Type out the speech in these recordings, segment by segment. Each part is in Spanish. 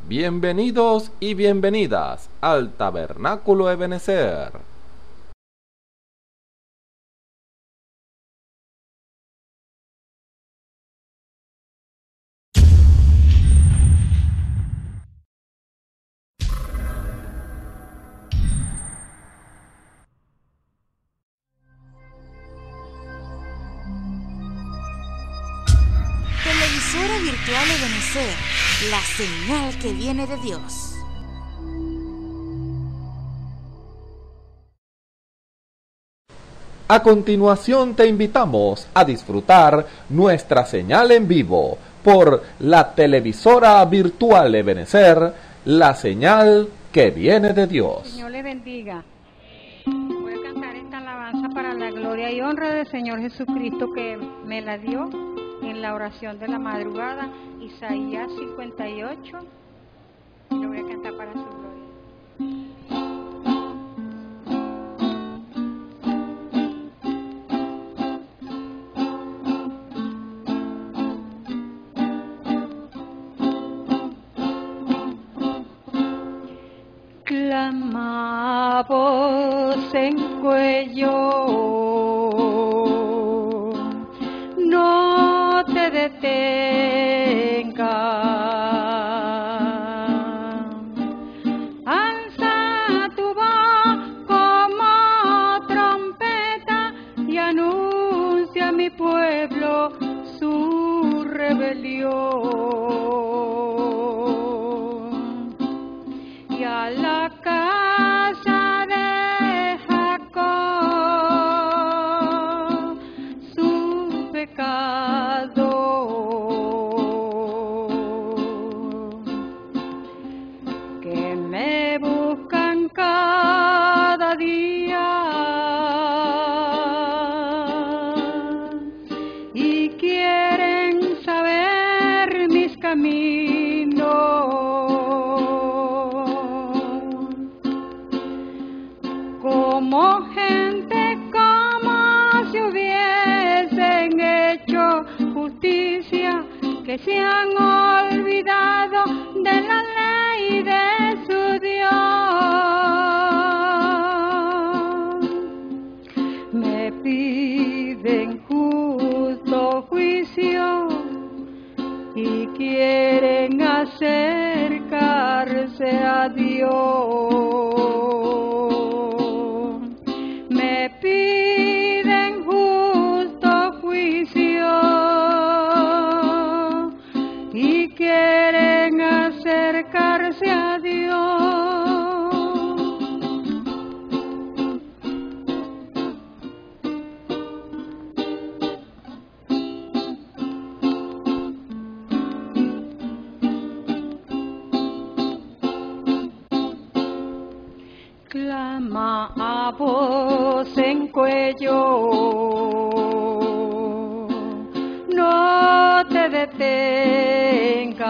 Bienvenidos y bienvenidas al Tabernáculo Ebenezer. Televisora virtual Ebenezer, la señal que viene de Dios. A continuación te invitamos a disfrutar nuestra señal en vivo por la televisora virtual Ebenezer, la señal que viene de Dios. Señor le bendiga. Voy a cantar esta alabanza para la gloria y honra del Señor Jesucristo que me la dio en la oración de la madrugada, Isaías 58. Lo voy a cantar para su gloria. Clama voz en cuello, no te detengas, alza tu voz como trompeta y anuncia a mi pueblo su rebelión. Y a la casa de Jacob su pecado, que me buscan cada día y quieren saber mis caminos. Como gente, como si hubiesen hecho justicia, que se han olvidado de la ley de su Dios. Me piden justo juicio y quieren acercarse a Dios. Me piden justo juicio y quieren acercarse a Dios. Clama a voz en cuello, no te detengas,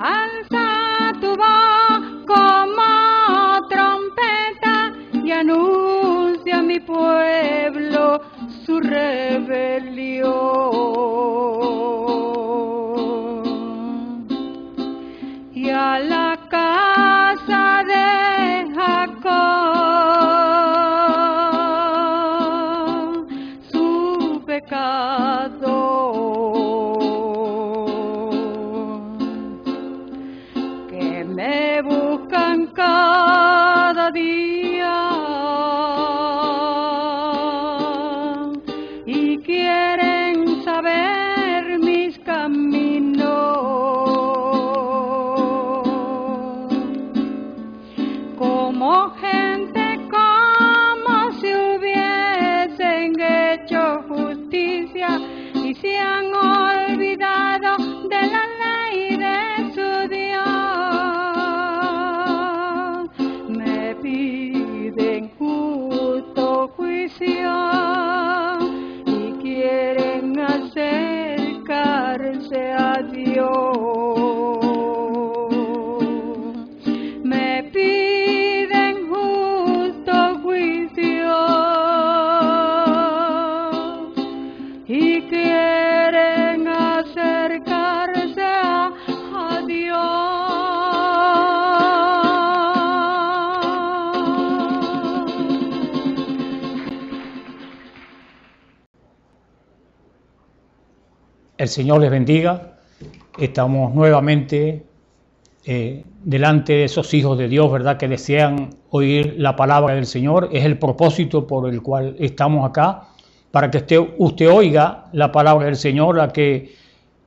alza tu voz como trompeta y anuncia a mi pueblo su rebelión. Y a la casa de Jacob su pecado, que me buscan cada día y quieren saber mis caminos. Como gente, como si hubiesen hecho justicia y se han olvidado de la ley de su Dios. Me piden justo juicio y quieren acercarse a Dios. Me piden justo juicio y quieren acercarse El Señor les bendiga. Estamos nuevamente delante de esos hijos de Dios, ¿verdad?, que desean oír la palabra del Señor. Es el propósito por el cual estamos acá, para que usted oiga la palabra del Señor, la que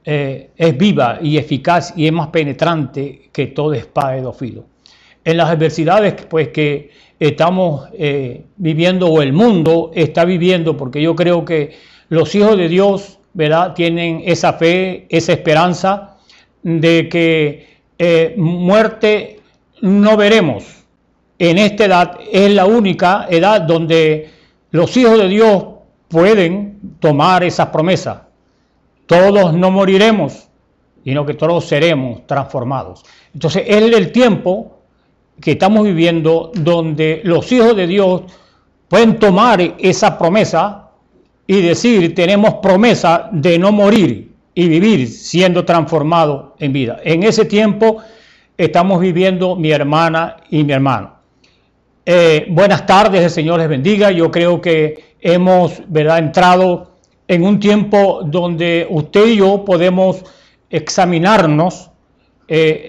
es viva y eficaz y es más penetrante que toda espada de dos filos. En las adversidades pues que estamos viviendo, o el mundo está viviendo, porque yo creo que los hijos de Dios, ¿verdad?, tienen esa fe, esa esperanza de que muerte no veremos. En esta edad es la única edad donde los hijos de Dios pueden tomar esas promesas. Todos no moriremos, sino que todos seremos transformados. Entonces es el tiempo que estamos viviendo donde los hijos de Dios pueden tomar esa promesa y decir: tenemos promesa de no morir y vivir siendo transformados en vida. En ese tiempo estamos viviendo mi hermana y mi hermano. Buenas tardes, el Señor les bendiga. Yo creo que hemos, ¿verdad?, entrado en un tiempo donde usted y yo podemos examinarnos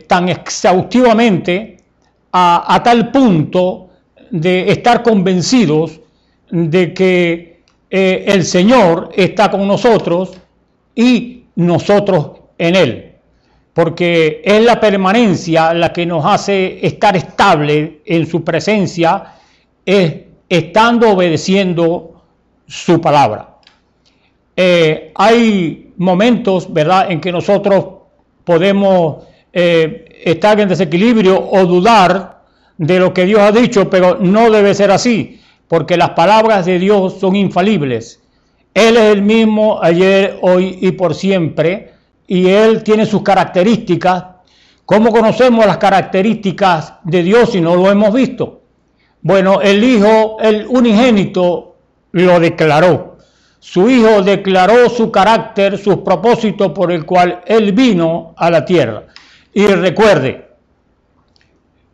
tan exhaustivamente a tal punto de estar convencidos de que el Señor está con nosotros y nosotros en Él, porque es la permanencia la que nos hace estar estable en su presencia, estando obedeciendo su palabra. Hay momentos, ¿verdad?, en que nosotros podemos estar en desequilibrio o dudar de lo que Dios ha dicho, pero no debe ser así, porque las palabras de Dios son infalibles. Él es el mismo ayer, hoy y por siempre, y Él tiene sus características. ¿Cómo conocemos las características de Dios si no lo hemos visto? Bueno, el Hijo, el unigénito, lo declaró. Su Hijo declaró su carácter, sus propósitos por el cual Él vino a la tierra. Y recuerde,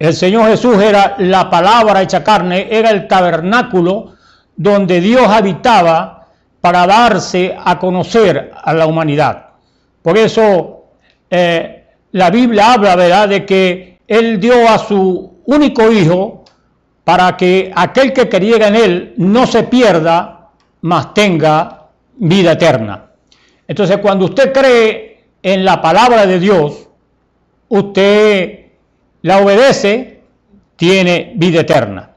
el Señor Jesús era la palabra hecha carne, era el tabernáculo donde Dios habitaba para darse a conocer a la humanidad. Por eso la Biblia habla, ¿verdad?, de que Él dio a su único Hijo para que aquel que creyera en Él no se pierda, mas tenga vida eterna. Entonces, cuando usted cree en la palabra de Dios, usted la obedece, tiene vida eterna.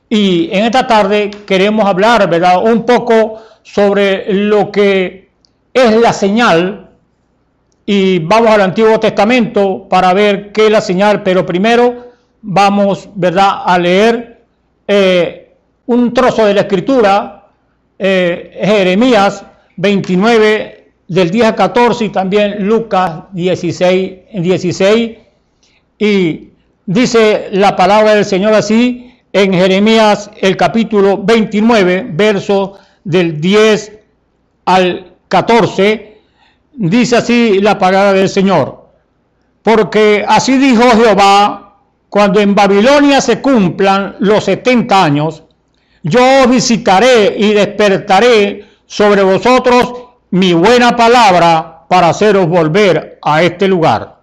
Y en esta tarde queremos hablar, ¿verdad?, un poco sobre lo que es la señal, y vamos al Antiguo Testamento para ver qué es la señal, pero primero vamos, ¿verdad?, a leer un trozo de la Escritura, Jeremías 29 del 10 al 14 y también Lucas 16, y dice la palabra del Señor así en Jeremías el capítulo 29, versos del 10 al 14, dice así la palabra del Señor: porque así dijo Jehová, cuando en Babilonia se cumplan los 70 años, yo os visitaré y despertaré sobre vosotros mi buena palabra para haceros volver a este lugar.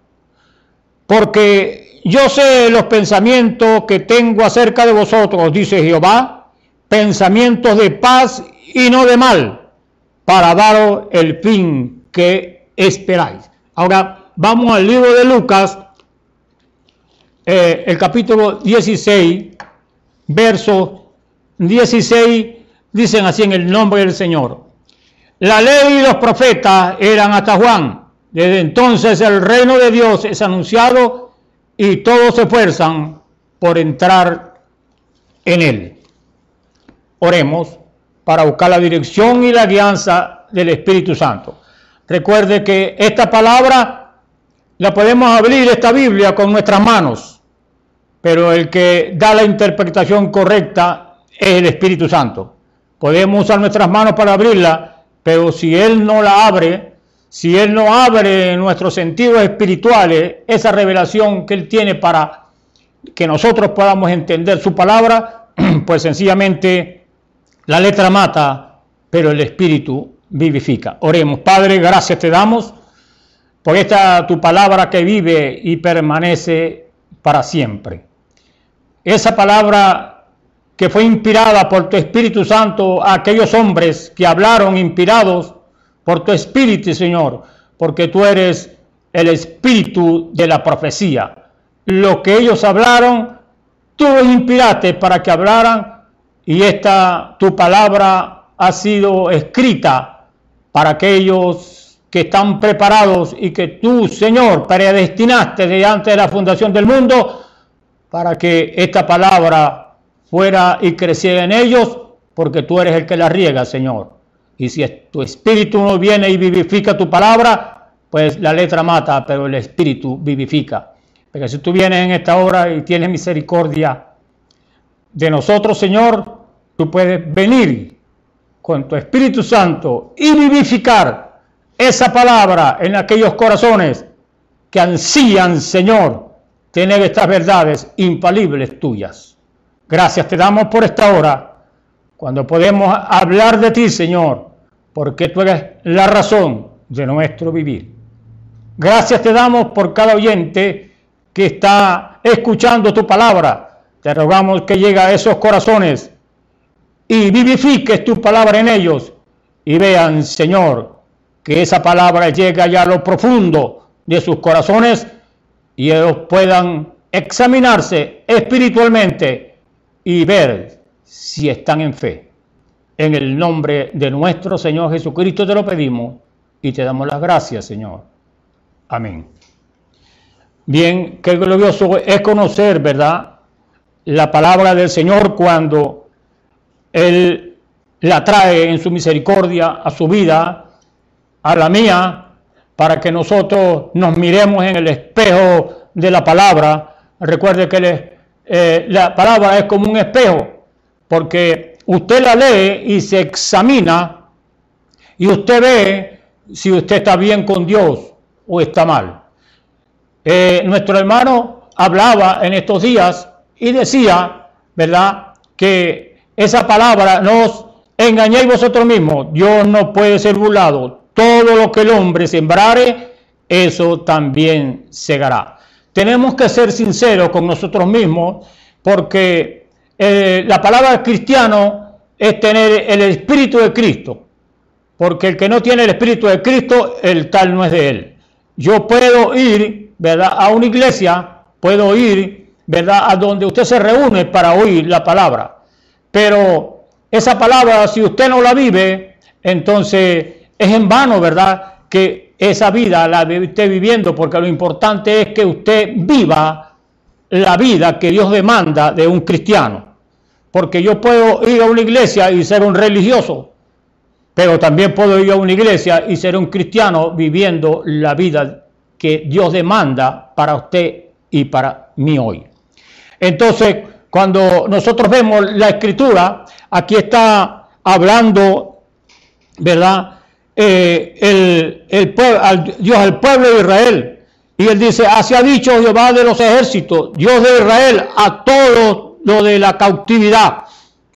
Porque yo sé los pensamientos que tengo acerca de vosotros, dice Jehová, pensamientos de paz y no de mal, para daros el fin que esperáis. Ahora vamos al libro de Lucas, el capítulo 16, versos 16, dicen así en el nombre del Señor: la ley y los profetas eran hasta Juan. Desde entonces el reino de Dios es anunciado y todos se esfuerzan por entrar en él. Oremos para buscar la dirección y la guianza del Espíritu Santo. Recuerde que esta palabra la podemos abrir, esta Biblia, con nuestras manos, pero el que da la interpretación correcta es el Espíritu Santo. Podemos usar nuestras manos para abrirla, pero si Él no la abre, si Él no abre nuestros sentidos espirituales, esa revelación que Él tiene para que nosotros podamos entender su palabra, pues sencillamente la letra mata, pero el Espíritu vivifica. Oremos. Padre, gracias te damos por esta tu palabra que vive y permanece para siempre. Esa palabra que fue inspirada por tu Espíritu Santo a aquellos hombres que hablaron inspirados por tu Espíritu, Señor, porque tú eres el Espíritu de la profecía. Lo que ellos hablaron, tú los inspiraste para que hablaran, y esta tu palabra ha sido escrita para aquellos que están preparados y que tú, Señor, predestinaste desde antes de la fundación del mundo para que esta palabra fuera y creciera en ellos, porque tú eres el que la riega, Señor. Y si tu Espíritu no viene y vivifica tu palabra, pues la letra mata, pero el Espíritu vivifica. Porque si tú vienes en esta hora y tienes misericordia de nosotros, Señor, tú puedes venir con tu Espíritu Santo y vivificar esa palabra en aquellos corazones que ansían, Señor, tener estas verdades infalibles tuyas. Gracias te damos por esta hora, cuando podemos hablar de ti, Señor, porque tú eres la razón de nuestro vivir. Gracias te damos por cada oyente que está escuchando tu palabra. Te rogamos que llegue a esos corazones y vivifiques tu palabra en ellos y vean, Señor, que esa palabra llega ya a lo profundo de sus corazones y ellos puedan examinarse espiritualmente y ver si están en fe. En el nombre de nuestro Señor Jesucristo te lo pedimos y te damos las gracias, Señor. Amén. Bien, qué glorioso es conocer, ¿verdad?, la palabra del Señor cuando Él la trae en su misericordia a su vida, a la mía, para que nosotros nos miremos en el espejo de la palabra. Recuerde que la palabra es como un espejo, porque usted la lee y se examina y usted ve si usted está bien con Dios o está mal. Nuestro hermano hablaba en estos días y decía, ¿verdad?, que esa palabra, no os engañéis vosotros mismos, Dios no puede ser burlado. Todo lo que el hombre sembrare, eso también segará. Tenemos que ser sinceros con nosotros mismos, porque la palabra cristiano es tener el Espíritu de Cristo, porque el que no tiene el Espíritu de Cristo, el tal no es de él. Yo puedo ir, ¿verdad?, a una iglesia, puedo ir, ¿verdad?, a donde usted se reúne para oír la palabra, pero esa palabra, si usted no la vive, entonces es en vano, ¿verdad?, que esa vida la esté viviendo, porque lo importante es que usted viva la vida que Dios demanda de un cristiano. Porque yo puedo ir a una iglesia y ser un religioso, pero también puedo ir a una iglesia y ser un cristiano viviendo la vida que Dios demanda para usted y para mí hoy. Entonces, cuando nosotros vemos la Escritura, aquí está hablando, ¿verdad?, Dios al pueblo de Israel, y él dice: así ha dicho Jehová de los ejércitos, Dios de Israel, a todo lo de la cautividad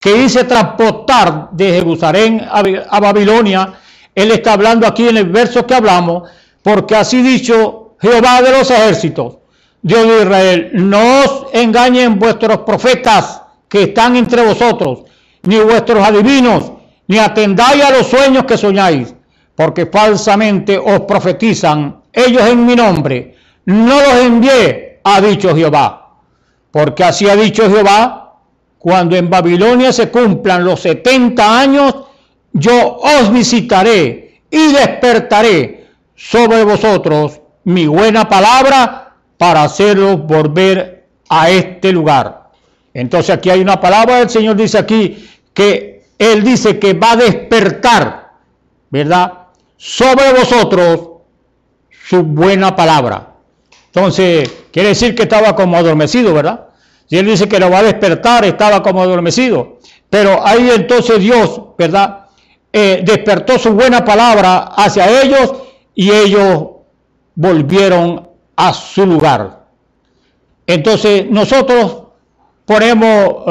que hice transportar de Jerusalén a Babilonia. Él está hablando aquí en el verso que hablamos, porque así dicho Jehová de los ejércitos, Dios de Israel: no os engañen vuestros profetas que están entre vosotros, ni vuestros adivinos, ni atendáis a los sueños que soñáis, porque falsamente os profetizan ellos en mi nombre. No los envié, ha dicho Jehová. Porque así ha dicho Jehová: cuando en Babilonia se cumplan los 70 años, yo os visitaré y despertaré sobre vosotros mi buena palabra para hacerlos volver a este lugar. Entonces aquí hay una palabra del Señor, dice aquí que Él dice que va a despertar, ¿verdad?, sobre vosotros su buena palabra. Entonces quiere decir que estaba como adormecido, ¿verdad? Si Él dice que lo va a despertar, estaba como adormecido. Pero ahí entonces Dios, ¿verdad?, despertó su buena palabra hacia ellos y ellos volvieron a su lugar. Entonces nosotros podemos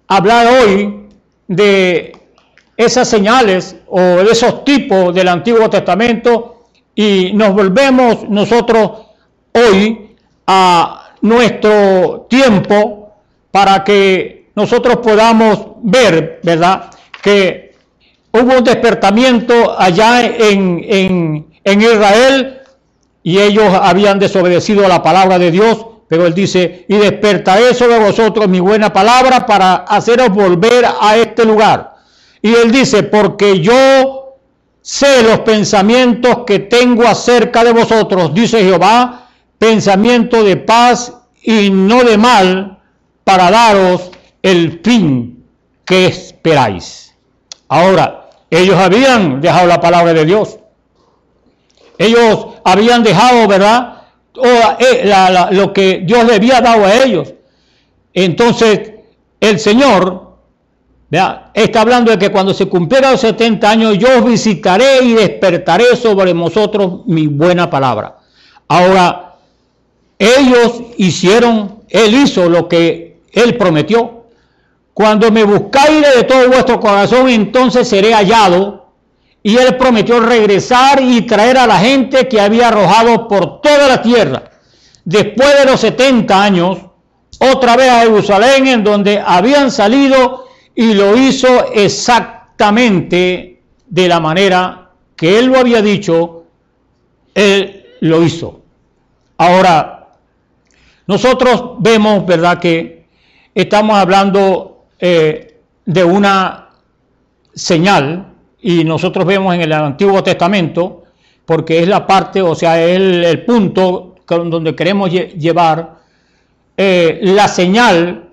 hablar hoy de esas señales o esos tipos del Antiguo Testamento y nos volvemos nosotros hoy a nuestro tiempo para que nosotros podamos ver, ¿verdad?, que hubo un despertamiento allá en Israel y ellos habían desobedecido a la palabra de Dios, pero él dice, y despertaré sobre vosotros mi buena palabra para haceros volver a este lugar. Y él dice, porque yo sé los pensamientos que tengo acerca de vosotros, dice Jehová, pensamiento de paz y no de mal, para daros el fin que esperáis. Ahora, ellos habían dejado la palabra de Dios. Ellos habían dejado, ¿verdad?, lo que Dios le había dado a ellos. Entonces, el Señor, ¿verdad?, está hablando de que cuando se cumplieran los 70 años, yo os visitaré y despertaré sobre vosotros mi buena palabra. Ahora, ellos él hizo lo que él prometió. Cuando me buscáis de todo vuestro corazón, entonces seré hallado. Y él prometió regresar y traer a la gente que había arrojado por toda la tierra. Después de los 70 años, otra vez a Jerusalén, en donde habían salido, y lo hizo exactamente de la manera que él lo había dicho, él lo hizo. Ahora, nosotros vemos, ¿verdad?, que estamos hablando de una señal. Y nosotros vemos en el Antiguo Testamento, porque es la parte, o sea, es el punto donde queremos llevar la señal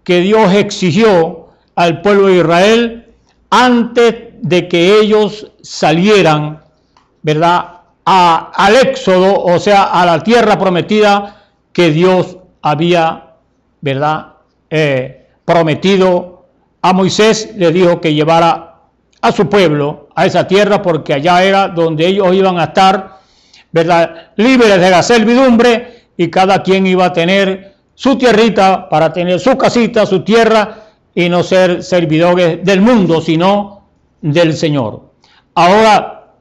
que Dios exigió al pueblo de Israel antes de que ellos salieran, ¿verdad?, al éxodo, o sea, a la tierra prometida que Dios había, ¿verdad?, prometido a Moisés. Le dijo que llevara a su pueblo a esa tierra, porque allá era donde ellos iban a estar, ¿verdad?, libres de la servidumbre, y cada quien iba a tener su tierrita para tener su casita, su tierra, y no ser servidores del mundo, sino del Señor. Ahora,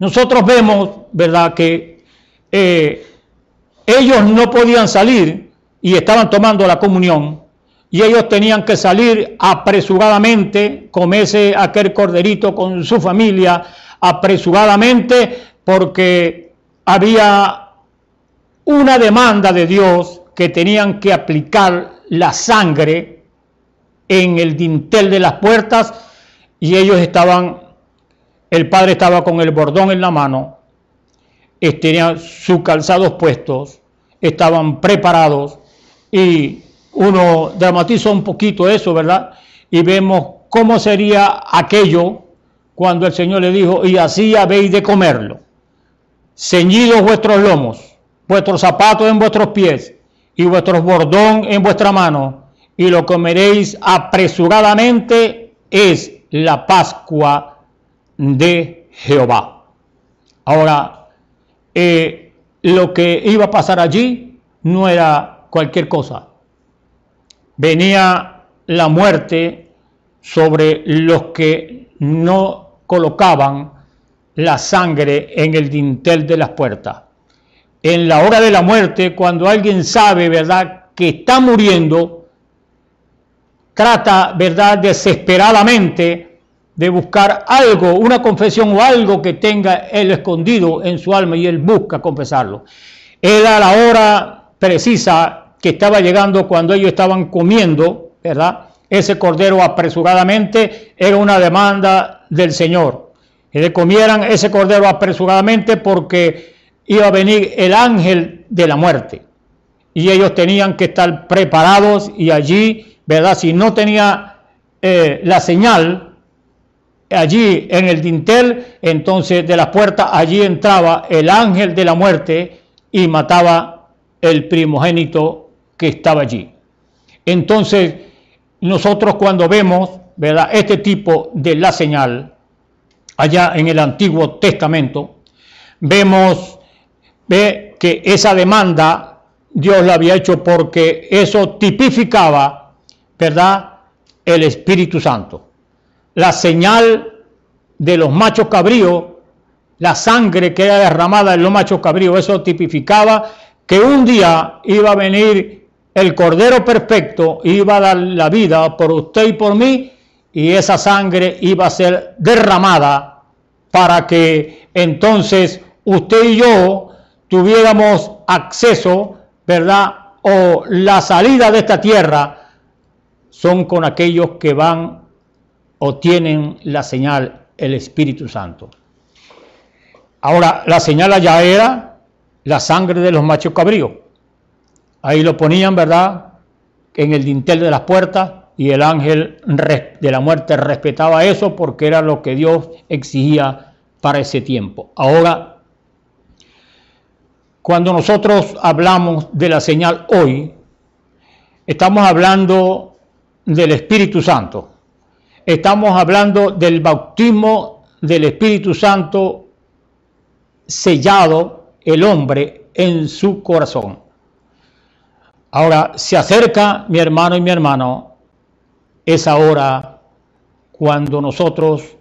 nosotros vemos, ¿verdad?, que ellos no podían salir y estaban tomando la comunión. Y ellos tenían que salir apresuradamente, comerse aquel corderito con su familia apresuradamente, porque había una demanda de Dios que tenían que aplicar la sangre en el dintel de las puertas, y ellos el padre estaba con el bordón en la mano, tenían sus calzados puestos, estaban preparados, y uno dramatiza un poquito eso, ¿verdad? Y vemos cómo sería aquello cuando el Señor le dijo, y así habéis de comerlo, ceñidos vuestros lomos, vuestros zapatos en vuestros pies, y vuestro bordón en vuestra mano, y lo comeréis apresuradamente, es la Pascua de Jehová. Ahora, lo que iba a pasar allí no era cualquier cosa. Venía la muerte sobre los que no colocaban la sangre en el dintel de las puertas. En la hora de la muerte, cuando alguien sabe, ¿verdad?, que está muriendo, trata, ¿verdad?, desesperadamente de buscar algo, una confesión o algo que tenga él escondido en su alma, y él busca confesarlo. Era la hora precisa que estaba llegando cuando ellos estaban comiendo, ¿verdad?, ese cordero apresuradamente. Era una demanda del Señor, que le comieran ese cordero apresuradamente, porque iba a venir el ángel de la muerte, y ellos tenían que estar preparados, y allí, ¿verdad?, si no tenía la señal allí en el dintel, entonces de las puertas, allí entraba el ángel de la muerte y mataba el primogénito que estaba allí. Entonces, nosotros cuando vemos, ¿verdad?, este tipo de la señal allá en el Antiguo Testamento, ve que esa demanda Dios la había hecho porque eso tipificaba, ¿verdad?, el Espíritu Santo. la señal de los machos cabríos, la sangre que era derramada en los machos cabríos, eso tipificaba que un día iba a venir el Cordero Perfecto, iba a dar la vida por usted y por mí, y esa sangre iba a ser derramada para que entonces usted y yo tuviéramos acceso, ¿verdad? O la salida de esta tierra son con aquellos que van o tienen la señal, el Espíritu Santo. Ahora, la señal allá era la sangre de los machos cabríos. Ahí lo ponían, ¿verdad?, en el dintel de las puertas, y el ángel de la muerte respetaba eso porque era lo que Dios exigía para ese tiempo. Ahora, cuando nosotros hablamos de la señal hoy, estamos hablando del Espíritu Santo. Estamos hablando del bautismo del Espíritu Santo sellado el hombre en su corazón. Ahora, se acerca, mi hermano y mi hermano, esa hora cuando nosotros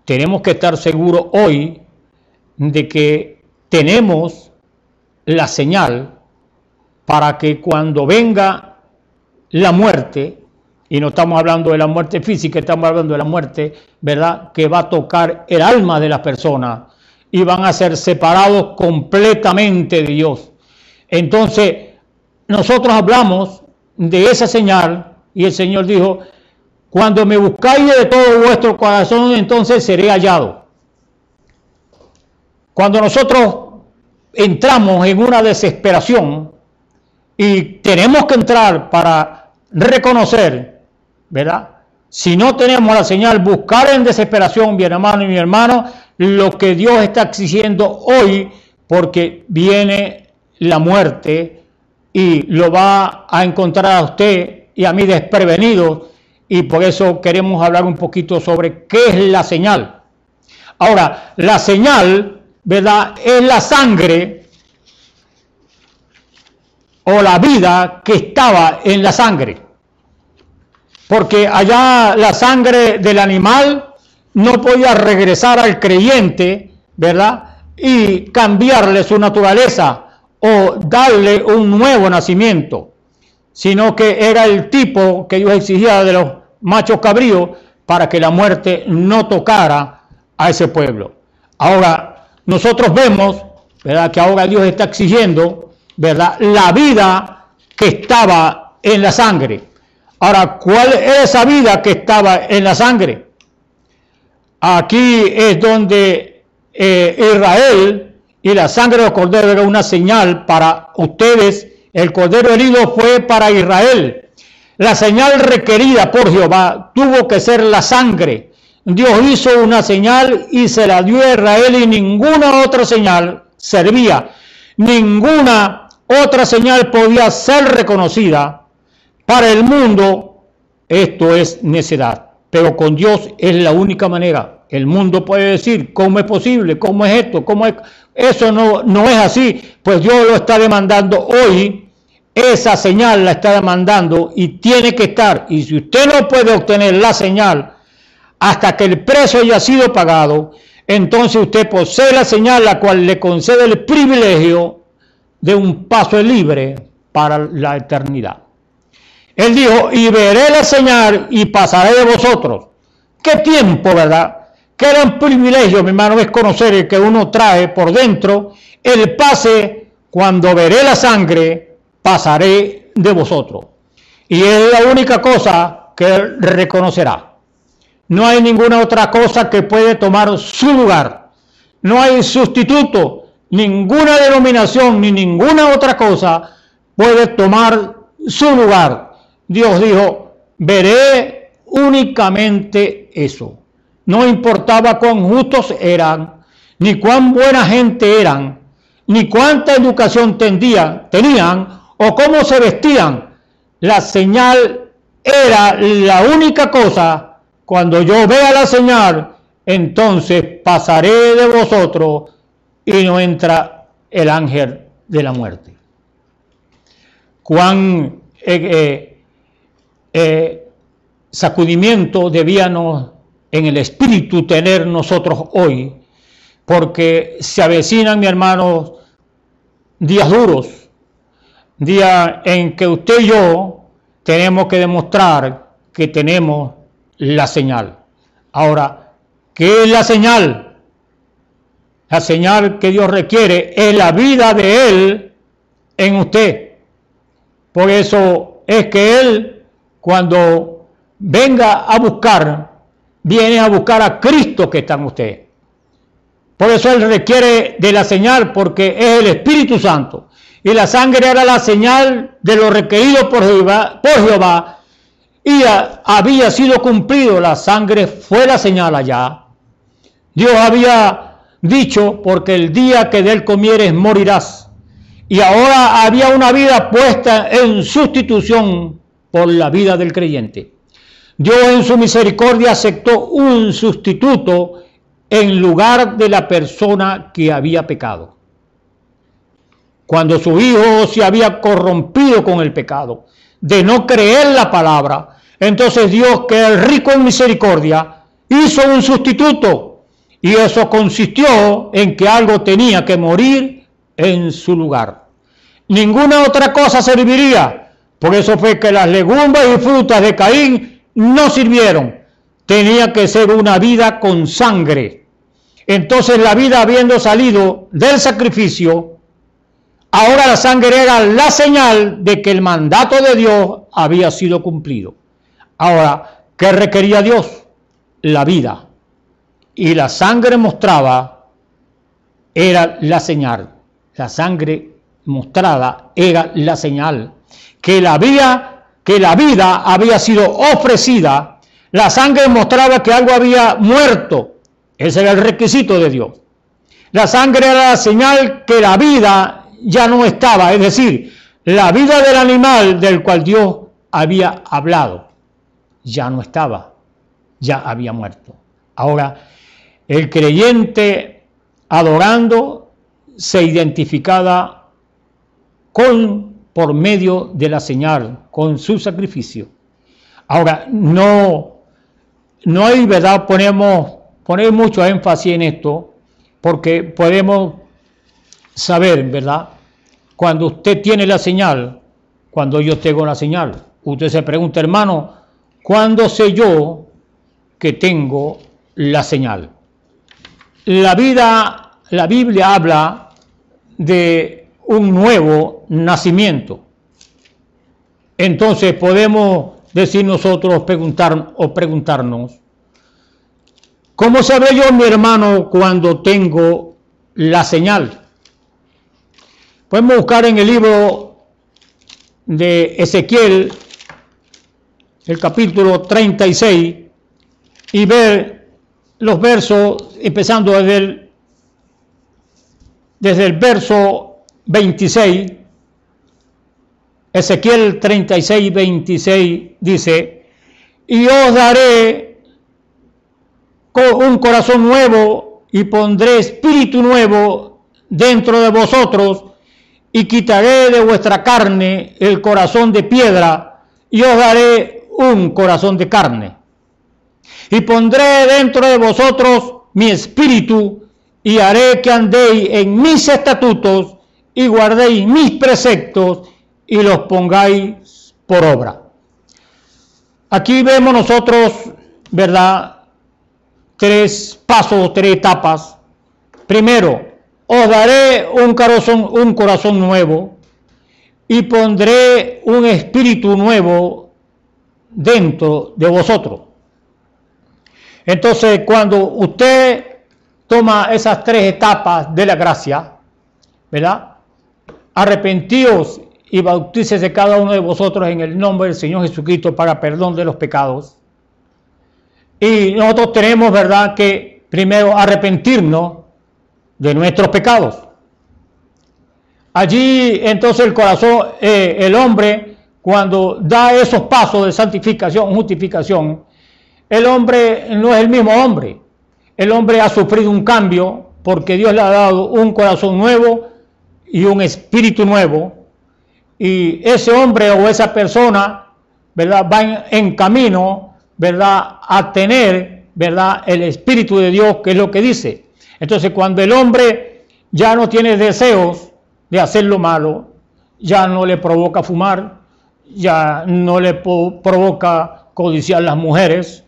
tenemos que estar seguros hoy de que tenemos la señal para que cuando venga la muerte, y no estamos hablando de la muerte física, estamos hablando de la muerte, ¿verdad?, que va a tocar el alma de las personas y van a ser separados completamente de Dios. Entonces, nosotros hablamos de esa señal y el Señor dijo: cuando me buscáis de todo vuestro corazón, entonces seré hallado. Cuando nosotros entramos en una desesperación y tenemos que entrar para reconocer, ¿verdad? Si no tenemos la señal, buscar en desesperación, mi hermano y mi hermano, lo que Dios está exigiendo hoy, porque viene la muerte y lo va a encontrar a usted y a mí desprevenidos, y por eso queremos hablar un poquito sobre qué es la señal. Ahora, la señal, ¿verdad?, es la sangre o la vida que estaba en la sangre. Porque allá la sangre del animal no podía regresar al creyente, ¿verdad?, y cambiarle su naturaleza o darle un nuevo nacimiento, sino que era el tipo que Dios exigía de los machos cabríos para que la muerte no tocara a ese pueblo. Ahora, nosotros vemos, ¿verdad?, que ahora Dios está exigiendo, ¿verdad?, la vida que estaba en la sangre. Ahora, ¿cuál es esa vida que estaba en la sangre? Aquí es donde Israel y la sangre del cordero era una señal para ustedes. El cordero herido fue para Israel. La señal requerida por Jehová tuvo que ser la sangre. Dios hizo una señal y se la dio a Israel, y ninguna otra señal servía. Ninguna otra señal podía ser reconocida. Para el mundo esto es necedad, pero con Dios es la única manera. El mundo puede decir: ¿cómo es posible? ¿Cómo es esto? ¿Cómo es? Eso no es así, pues Dios lo está demandando hoy. Esa señal la está demandando y tiene que estar. Y si usted no puede obtener la señal hasta que el precio haya sido pagado, entonces usted posee la señal, la cual le concede el privilegio de un paso libre para la eternidad. Él dijo: y veré la señal y pasaré de vosotros. ¿Qué tiempo, verdad? Qué gran privilegio, mi hermano, es conocer el que uno trae por dentro el pase: cuando veré la sangre, pasaré de vosotros. Y es la única cosa que él reconocerá. No hay ninguna otra cosa que puede tomar su lugar. No hay sustituto. Ninguna denominación ni ninguna otra cosa puede tomar su lugar. Dios dijo: veré únicamente eso. No importaba cuán justos eran, ni cuán buena gente eran, ni cuánta educación tenían, o cómo se vestían. La señal era la única cosa. Cuando yo vea la señal, entonces pasaré de vosotros, y no entra el ángel de la muerte. Cuán sacudimiento debíamos en el espíritu tener nosotros hoy, porque se avecinan, mi hermano, días duros, días en que usted y yo tenemos que demostrar que tenemos la señal. Ahora, ¿qué es la señal? La señal que Dios requiere es la vida de Él en usted. Por eso es que Él, cuando venga a buscar, viene a buscar a Cristo que está en usted. Por eso Él requiere de la señal, porque es el Espíritu Santo. Y la sangre era la señal de lo requerido por Jehová. Y había sido cumplido, la sangre fue la señal allá. Dios había dicho, porque el día que de él comieres morirás. Y ahora había una vida puesta en sustitución por la vida del creyente. Dios en su misericordia aceptó un sustituto en lugar de la persona que había pecado. Cuando su hijo se había corrompido con el pecado, de no creer la palabra, entonces Dios, que es rico en misericordia, hizo un sustituto. Y eso consistió en que algo tenía que morir en su lugar. Ninguna otra cosa serviría. Por eso fue que las legumbres y frutas de Caín no sirvieron. Tenía que ser una vida con sangre. Entonces la vida, habiendo salido del sacrificio, ahora la sangre era la señal de que el mandato de Dios había sido cumplido. Ahora, ¿qué requería Dios? La vida. Y la sangre mostraba, era la señal. La sangre mostrada era la señal. Que la vida había sido ofrecida. La sangre mostraba que algo había muerto. Ese era el requisito de Dios. La sangre era la señal que la vida ya no estaba. Es decir, la vida del animal del cual Dios había hablado ya no estaba. Ya había muerto. Ahora, el creyente adorando se identificaba por medio de la señal, con su sacrificio. Ahora, no hay, ¿verdad? Poner mucho énfasis en esto, porque podemos saber, ¿verdad? Cuando usted tiene la señal, cuando yo tengo la señal. Usted se pregunta, hermano, ¿cuándo sé yo que tengo la señal? La Biblia habla de un nuevo nacimiento. Entonces podemos decir nosotros, preguntarnos, ¿cómo sabré yo, mi hermano, cuando tengo la señal? Podemos buscar en el libro de Ezequiel, el capítulo 36, y ver los versos, empezando desde el verso 26, Ezequiel 36, 26 dice, y os daré un corazón nuevo y pondré espíritu nuevo dentro de vosotros y quitaré de vuestra carne el corazón de piedra y os daré un corazón de carne. Y pondré dentro de vosotros mi espíritu y haré que andéis en mis estatutos y guardéis mis preceptos y los pongáis por obra. Aquí vemos nosotros, ¿verdad? 3 pasos, 3 etapas. Primero, os daré un corazón nuevo y pondré un espíritu nuevo dentro de vosotros. Entonces, cuando usted toma esas 3 etapas de la gracia, ¿verdad? Arrepentíos y bautícese cada uno de vosotros en el nombre del Señor Jesucristo para perdón de los pecados. Y nosotros tenemos, ¿verdad?, que primero arrepentirnos de nuestros pecados. Allí, entonces, el corazón, el hombre, cuando da esos pasos de santificación, justificación, el hombre no es el mismo hombre. El hombre ha sufrido un cambio porque Dios le ha dado un corazón nuevo y un espíritu nuevo. Y ese hombre o esa persona, ¿verdad?, va en camino, ¿verdad?, a tener, ¿verdad?, el Espíritu de Dios, que es lo que dice. Entonces, cuando el hombre ya no tiene deseos de hacer lo malo, ya no le provoca fumar, ya no le provoca codiciar las mujeres,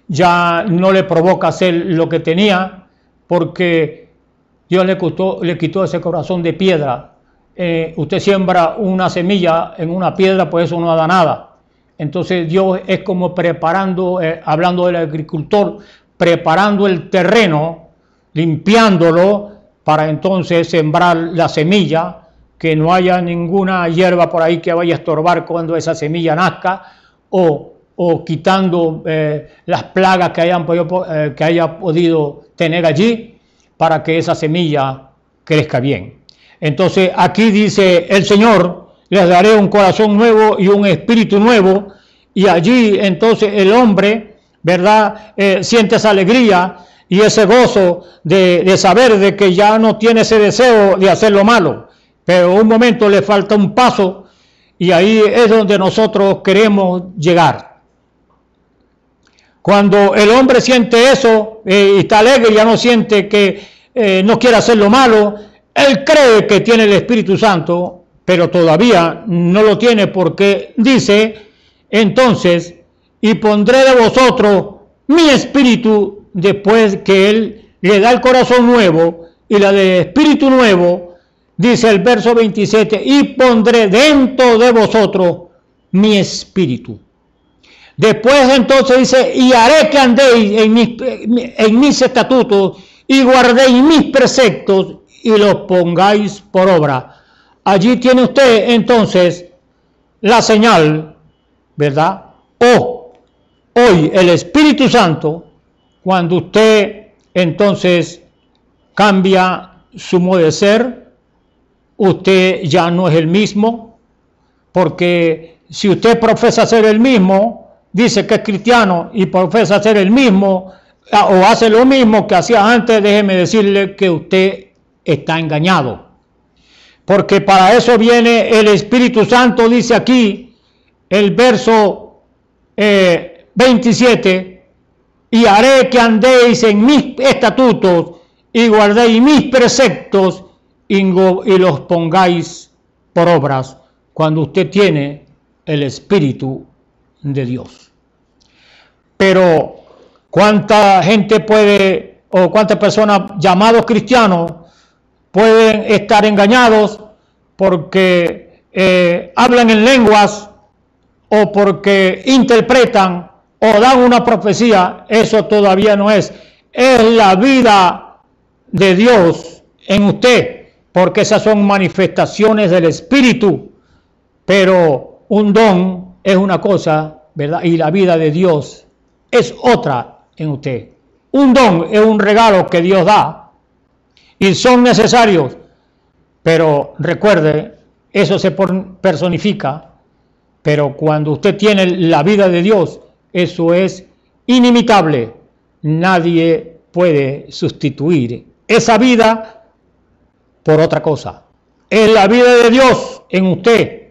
ya no le provoca hacer lo que tenía, porque Dios le quitó ese corazón de piedra. Usted siembra una semilla en una piedra, pues eso no da nada. Entonces Dios es como preparando, hablando del agricultor, preparando el terreno, limpiándolo, para entonces sembrar la semilla, que no haya ninguna hierba por ahí que vaya a estorbar cuando esa semilla nazca, o quitando las plagas que haya podido tener allí, para que esa semilla crezca bien. Entonces aquí dice el Señor: les daré un corazón nuevo y un espíritu nuevo, y allí entonces el hombre, ¿verdad?, siente esa alegría y ese gozo de saber de que ya no tiene ese deseo de hacer lo malo, pero un momento le falta un paso, y ahí es donde nosotros queremos llegar. Cuando el hombre siente eso y está alegre, ya no siente que no quiere hacer lo malo, él cree que tiene el Espíritu Santo, pero todavía no lo tiene, porque dice entonces: y pondré de vosotros mi espíritu. Después que él le da el corazón nuevo y la de espíritu nuevo, dice el verso 27, y pondré dentro de vosotros mi espíritu. Después entonces dice: y haré que andéis en mis estatutos y guardéis mis preceptos y los pongáis por obra. Allí tiene usted entonces la señal, ¿verdad? Hoy el Espíritu Santo, cuando usted entonces cambia su modo de ser, usted ya no es el mismo, porque si usted profesa ser el mismo, dice que es cristiano y profesa ser el mismo, o hace lo mismo que hacía antes, déjeme decirle que usted está engañado. Porque para eso viene el Espíritu Santo, dice aquí el verso 27, y haré que andéis en mis estatutos y guardéis mis preceptos y los pongáis por obras, cuando usted tiene el Espíritu de Dios. Pero ¿cuánta gente puede, o cuántas personas llamados cristianos pueden estar engañados porque hablan en lenguas, o porque interpretan o dan una profecía? Eso todavía no es la vida de Dios en usted, porque esas son manifestaciones del Espíritu. Pero un don es una cosa, ¿verdad?, y la vida de Dios es otra en usted. Un don es un regalo que Dios da y son necesarios, pero recuerde, eso se personifica. Pero cuando usted tiene la vida de Dios, eso es inimitable. Nadie puede sustituir esa vida por otra cosa. Es la vida de Dios en usted.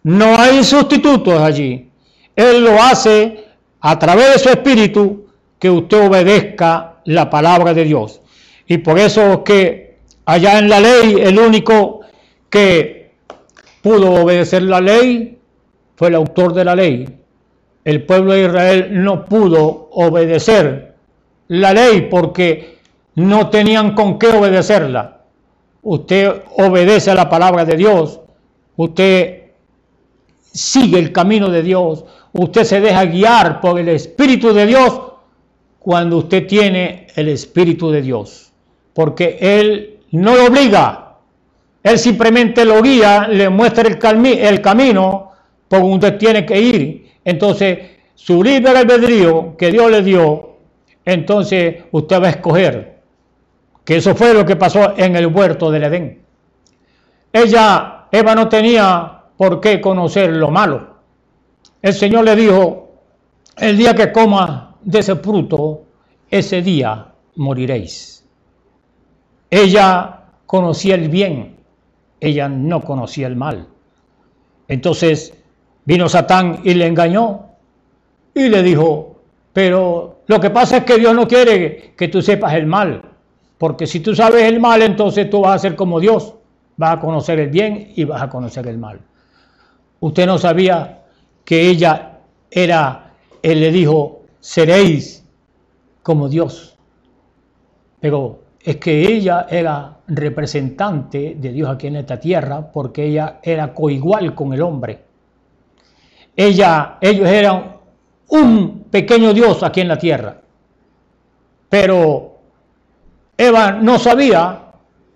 No hay sustitutos allí. Él lo hace a través de su espíritu, que usted obedezca la palabra de Dios. Y por eso que allá en la ley, el único que pudo obedecer la ley fue el autor de la ley. El pueblo de Israel no pudo obedecer la ley porque no tenían con qué obedecerla. Usted obedece a la palabra de Dios, usted sigue el camino de Dios, usted se deja guiar por el Espíritu de Dios cuando usted tiene el Espíritu de Dios, porque Él no lo obliga, Él simplemente lo guía, le muestra el camino por donde usted tiene que ir. Entonces, su libre albedrío que Dios le dio, entonces usted va a escoger, que eso fue lo que pasó en el huerto del Edén. Eva no tenía por qué conocer lo malo. El Señor le dijo: el día que coma de ese fruto, ese día moriréis. Ella conocía el bien, ella no conocía el mal. Entonces vino Satán y le engañó y le dijo: Pero lo que pasa es que Dios no quiere que tú sepas el mal, porque si tú sabes el mal, entonces tú vas a ser como Dios, vas a conocer el bien y vas a conocer el mal. Usted no sabía que él le dijo, seréis como Dios, pero es que ella era representante de Dios aquí en esta tierra, porque ella era coigual con el hombre. Ellos eran un pequeño Dios aquí en la tierra, pero Eva no sabía,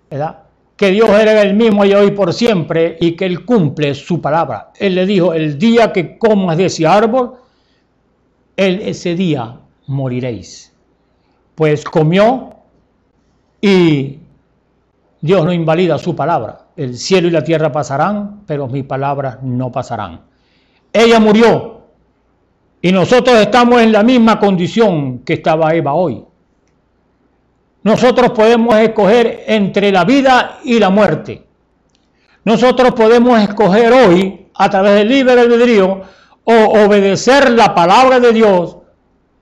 ¿verdad?, que Dios era el mismo y hoy por siempre y que Él cumple su palabra. Él le dijo, el día que comas de ese árbol, ese día moriréis. Pues comió y Dios no invalida su palabra. El cielo y la tierra pasarán, pero mis palabras no pasarán. Ella murió y nosotros estamos en la misma condición que estaba Eva hoy. Nosotros podemos escoger entre la vida y la muerte. Nosotros podemos escoger hoy, a través del libre albedrío, o obedecer la palabra de Dios,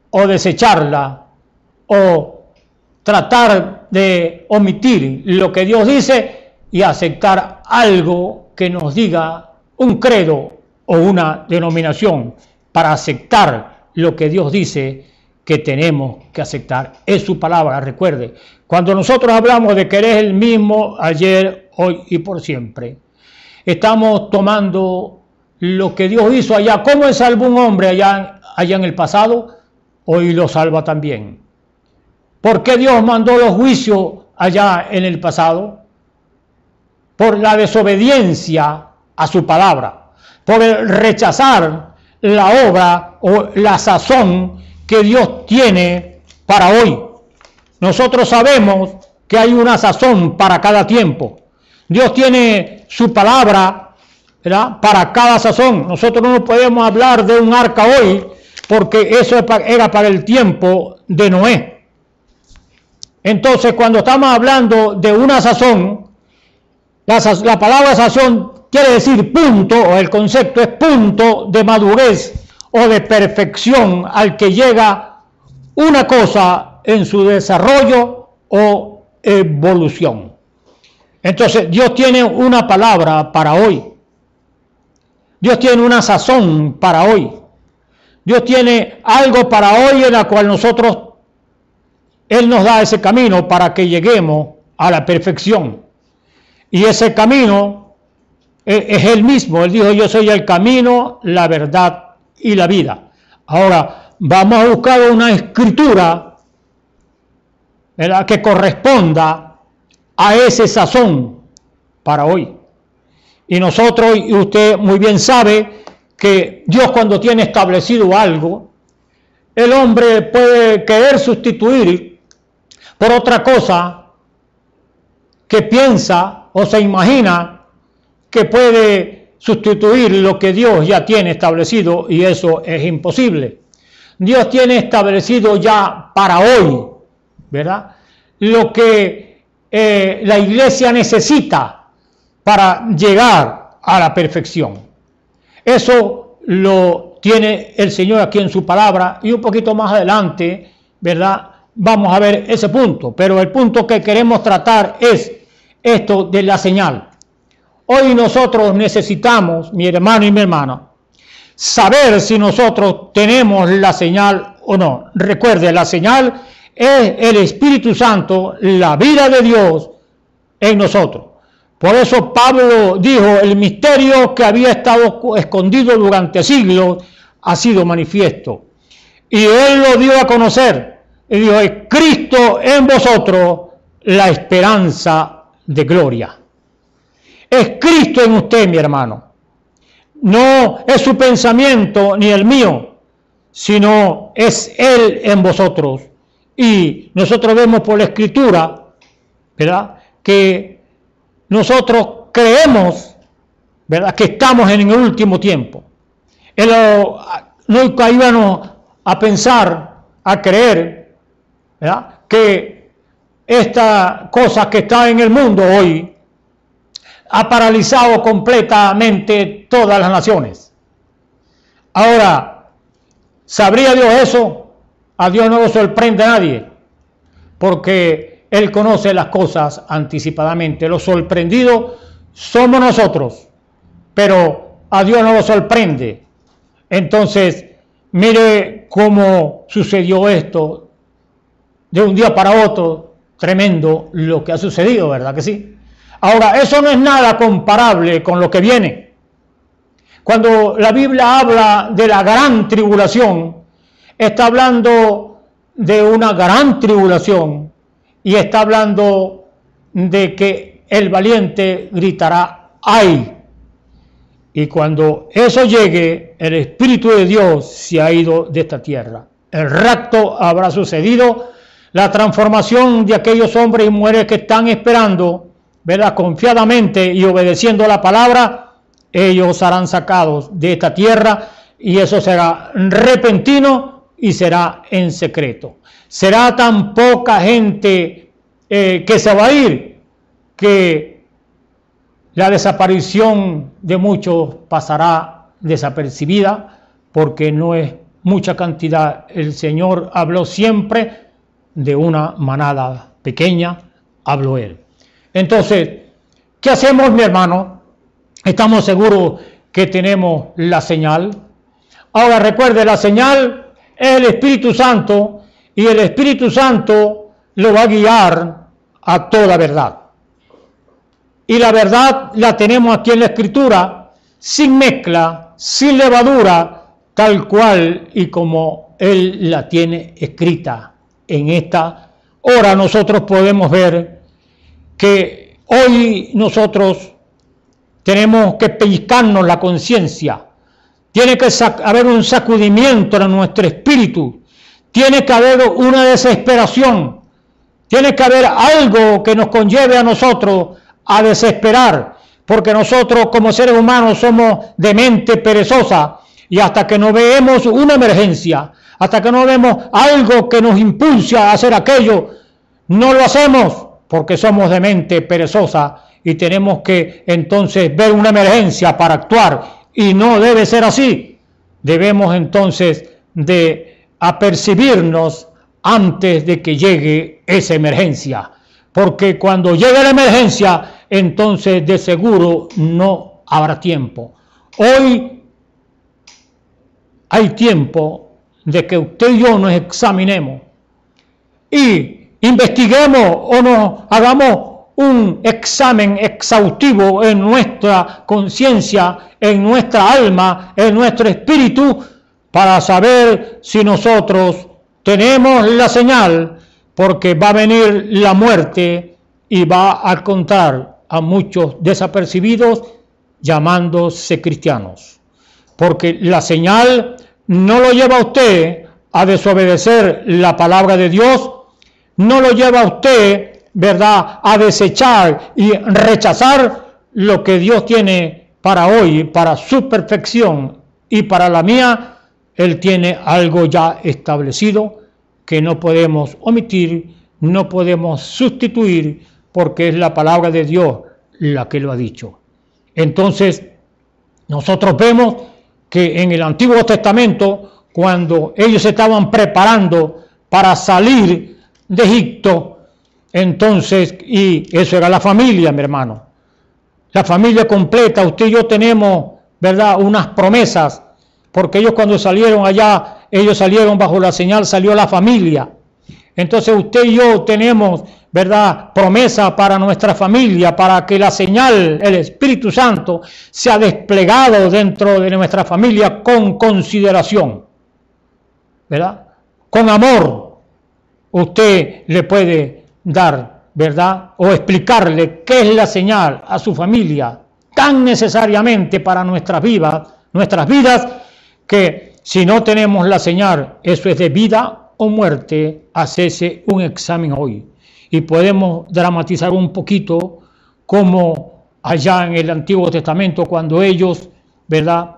o desecharla, o tratar de omitir lo que Dios dice y aceptar algo que nos diga un credo o una denominación para aceptar lo que Dios dice que tenemos que aceptar. Es su palabra, recuerde. Cuando nosotros hablamos de que eres el mismo ayer, hoy y por siempre, estamos tomando lo que Dios hizo allá. ¿Cómo Él salvó un hombre allá en el pasado? Hoy lo salva también. ¿Por qué Dios mandó los juicios allá en el pasado? Por la desobediencia a su palabra, por el rechazar la obra o la sazón que Dios tiene para hoy. Nosotros sabemos que hay una sazón para cada tiempo. Dios tiene su palabra, ¿verdad?, para cada sazón. Nosotros no podemos hablar de un arca hoy porque eso era para el tiempo de Noé. Entonces, cuando estamos hablando de una sazón, la palabra sazón quiere decir punto, o el concepto es punto de madurez o de perfección al que llega una cosa en su desarrollo o evolución. Entonces, Dios tiene una palabra para hoy. Dios tiene una sazón para hoy. Dios tiene algo para hoy en la cual Él nos da ese camino para que lleguemos a la perfección. Y ese camino es Él mismo. Él dijo, yo soy el camino, la verdad y la vida. Ahora, vamos a buscar una escritura, ¿verdad?, que corresponda a ese sazón para hoy. Y nosotros, y usted muy bien sabe, que Dios cuando tiene establecido algo, el hombre puede querer sustituir por otra cosa que piensa o se imagina que puede sustituir lo que Dios ya tiene establecido, y eso es imposible. Dios tiene establecido ya para hoy, ¿verdad?, lo que la iglesia necesita para llegar a la perfección. Eso lo tiene el Señor aquí en su palabra, y un poquito más adelante, ¿verdad?, vamos a ver ese punto. Pero el punto que queremos tratar es esto de la señal. Hoy nosotros necesitamos, mi hermano y mi hermana, saber si nosotros tenemos la señal o no. Recuerde, la señal es el Espíritu Santo, la vida de Dios en nosotros. Por eso Pablo dijo, el misterio que había estado escondido durante siglos ha sido manifiesto. Y Él lo dio a conocer. Y dijo, es Cristo en vosotros, la esperanza de gloria. Es Cristo en usted, mi hermano. No es su pensamiento ni el mío, sino es Él en vosotros. Y nosotros vemos por la Escritura, ¿verdad?, que nosotros creemos, ¿verdad?, que estamos en el último tiempo. Nunca íbamos a pensar, a creer, ¿verdad?, que esta cosa que está en el mundo hoy ha paralizado completamente todas las naciones. Ahora, ¿sabría Dios eso? A Dios no lo sorprende a nadie, porque Él conoce las cosas anticipadamente. Los sorprendidos somos nosotros, pero a Dios no lo sorprende. Entonces, mire cómo sucedió esto de un día para otro. Tremendo lo que ha sucedido, ¿verdad que sí? Ahora, eso no es nada comparable con lo que viene. Cuando la Biblia habla de la gran tribulación, está hablando de una gran tribulación y está hablando de que el valiente gritará ¡ay! Y cuando eso llegue, el Espíritu de Dios se ha ido de esta tierra. El rapto habrá sucedido, la transformación de aquellos hombres y mujeres que están esperando, ¿verdad?, confiadamente y obedeciendo la palabra, ellos serán sacados de esta tierra y eso será repentino y será en secreto. Será tan poca gente que se va a ir que la desaparición de muchos pasará desapercibida porque no es mucha cantidad. El Señor habló siempre de una manada pequeña, habló Él. Entonces, ¿qué hacemos, mi hermano? Estamos seguros que tenemos la señal. Ahora recuerde, la señal es el Espíritu Santo y el Espíritu Santo lo va a guiar a toda verdad. Y la verdad la tenemos aquí en la Escritura, sin mezcla, sin levadura, tal cual y como Él la tiene escrita. En esta hora nosotros podemos ver que hoy nosotros tenemos que pellizcarnos la conciencia. Tiene que haber un sacudimiento en nuestro espíritu. Tiene que haber una desesperación. Tiene que haber algo que nos conlleve a nosotros a desesperar. Porque nosotros como seres humanos somos de mente perezosa. Y hasta que no vemos una emergencia, hasta que no vemos algo que nos impulse a hacer aquello, no lo hacemos porque somos de mente perezosa y tenemos que entonces ver una emergencia para actuar y no debe ser así. Debemos entonces de apercibirnos antes de que llegue esa emergencia, porque cuando llegue la emergencia entonces de seguro no habrá tiempo. Hoy hay tiempo de que usted y yo nos examinemos y investiguemos o nos hagamos un examen exhaustivo en nuestra conciencia, en nuestra alma, en nuestro espíritu, para saber si nosotros tenemos la señal, porque va a venir la muerte y va a encontrar a muchos desapercibidos llamándose cristianos. Porque la señal no lo lleva a usted a desobedecer la palabra de Dios, no lo lleva a usted, ¿verdad?, a desechar y rechazar lo que Dios tiene para hoy, para su perfección y para la mía. Él tiene algo ya establecido que no podemos omitir, no podemos sustituir, porque es la palabra de Dios la que lo ha dicho. Entonces, nosotros vemos que en el Antiguo Testamento, cuando ellos estaban preparando para salir de Egipto, entonces, y eso era la familia, mi hermano, la familia completa. Usted y yo tenemos, ¿verdad?, unas promesas, porque ellos cuando salieron allá, ellos salieron bajo la señal, salió la familia. Entonces usted y yo tenemos, ¿verdad?, promesa para nuestra familia, para que la señal, el Espíritu Santo, sea desplegado dentro de nuestra familia con consideración, ¿verdad?, con amor. Usted le puede dar, ¿verdad?, o explicarle qué es la señal a su familia, tan necesariamente para nuestras vidas, que si no tenemos la señal, eso es de vida o muerte. Hacese un examen hoy. Y podemos dramatizar un poquito como allá en el Antiguo Testamento, cuando ellos, ¿verdad?,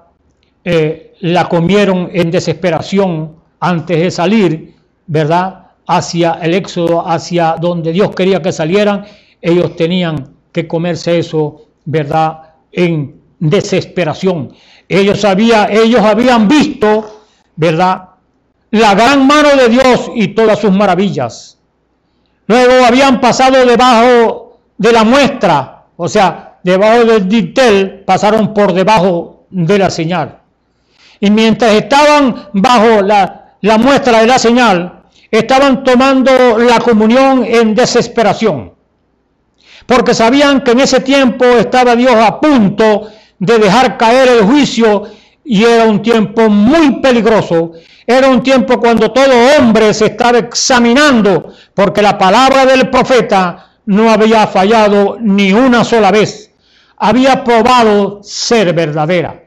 la comieron en desesperación antes de salir, ¿verdad?, hacia el éxodo, hacia donde Dios quería que salieran. Ellos tenían que comerse eso, ¿verdad?, en desesperación. Ellos habían visto, ¿verdad?, la gran mano de Dios y todas sus maravillas. Luego habían pasado debajo de la muestra, o sea, debajo del dintel, pasaron por debajo de la señal. Y mientras estaban bajo la muestra de la señal, estaban tomando la comunión en desesperación, porque sabían que en ese tiempo estaba Dios a punto de dejar caer el juicio, y era un tiempo muy peligroso. Era un tiempo cuando todo hombre se estaba examinando, porque la palabra del profeta no había fallado ni una sola vez. Había probado ser verdadera.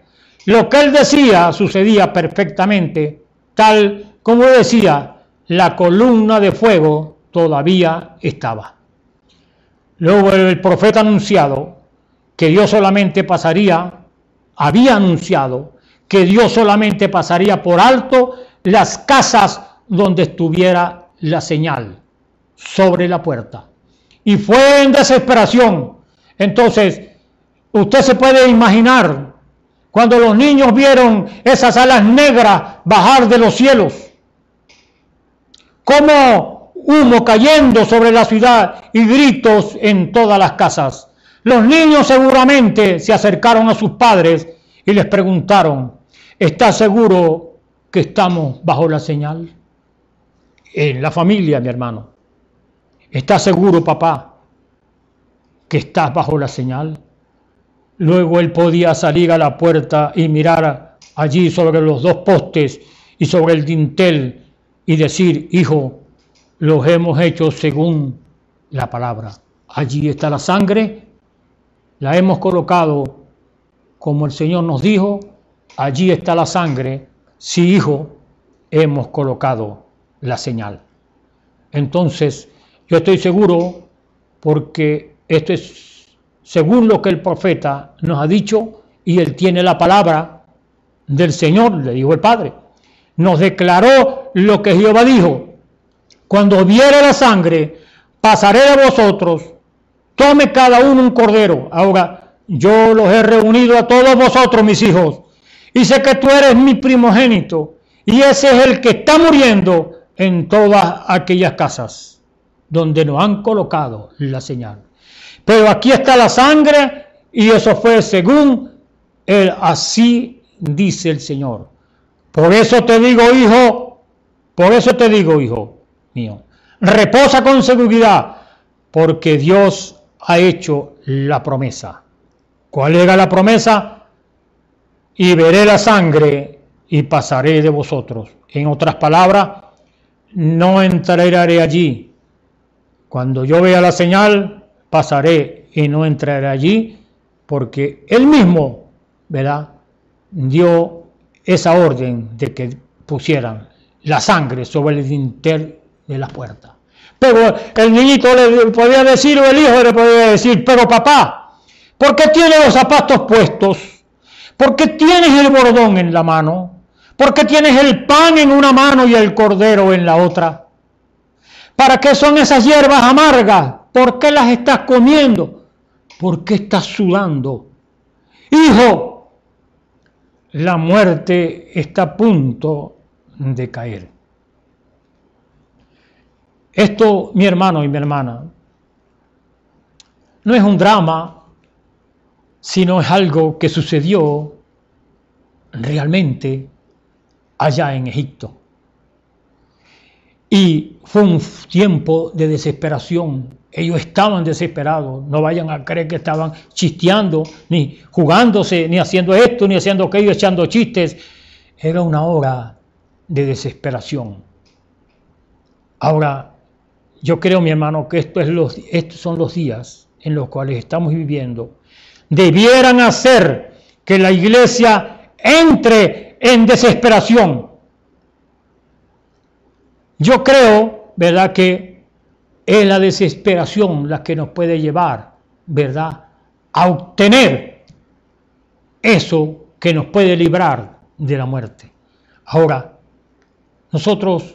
Lo que él decía sucedía perfectamente, tal como decía, la columna de fuego todavía estaba. Luego el profeta anunciado que Dios solamente había anunciado que Dios solamente pasaría por alto las casas donde estuviera la señal sobre la puerta. Y fue en desesperación. Entonces, usted se puede imaginar cuando los niños vieron esas alas negras bajar de los cielos, como humo cayendo sobre la ciudad y gritos en todas las casas. Los niños seguramente se acercaron a sus padres y les preguntaron: ¿estás seguro que estamos bajo la señal? En la familia, mi hermano. ¿Estás seguro, papá, que estás bajo la señal? Luego él podía salir a la puerta y mirar allí sobre los dos postes y sobre el dintel y decir: hijo, los hemos hecho según la palabra. Allí está la sangre, la hemos colocado como el Señor nos dijo. Allí está la sangre, sí, hijo, hemos colocado la señal. Entonces, yo estoy seguro, porque esto es según lo que el profeta nos ha dicho, y él tiene la palabra del Señor, le dijo el Padre. Nos declaró lo que Jehová dijo: cuando viere la sangre, pasaré de vosotros, tome cada uno un cordero. Ahora, yo los he reunido a todos vosotros, mis hijos, y sé que tú eres mi primogénito, y ese es el que está muriendo en todas aquellas casas donde nos han colocado la señal. Pero aquí está la sangre, y eso fue según él, así dice el Señor. Por eso te digo, hijo mío, reposa con seguridad, porque Dios ha hecho la promesa. ¿Cuál era la promesa? Y veré la sangre y pasaré de vosotros. En otras palabras, no entraré allí. Cuando yo vea la señal, pasaré y no entraré allí, porque él mismo, ¿verdad?, dio esa orden de que pusieran la sangre sobre el dintel de la puerta. Pero el niñito le podía decir, o el hijo le podía decir: pero papá, ¿por qué tienes los zapatos puestos? ¿Por qué tienes el bordón en la mano? ¿Por qué tienes el pan en una mano y el cordero en la otra? ¿Para qué son esas hierbas amargas? ¿Por qué las estás comiendo? ¿Por qué estás sudando? Hijo, la muerte está a punto de caer. Esto, mi hermano y mi hermana, no es un drama, sino es algo que sucedió realmente allá en Egipto. Y fue un tiempo de desesperación. Ellos estaban desesperados. No vayan a creer que estaban chisteando, ni jugándose, ni haciendo esto, ni haciendo aquello, echando chistes. Era una hora de desesperación. Ahora, yo creo, mi hermano, que estos son los días en los cuales estamos viviendo. Debieran hacer que la iglesia entre en desesperación. Yo creo, ¿verdad?, que es la desesperación la que nos puede llevar, ¿verdad?, a obtener eso que nos puede librar de la muerte. Ahora, nosotros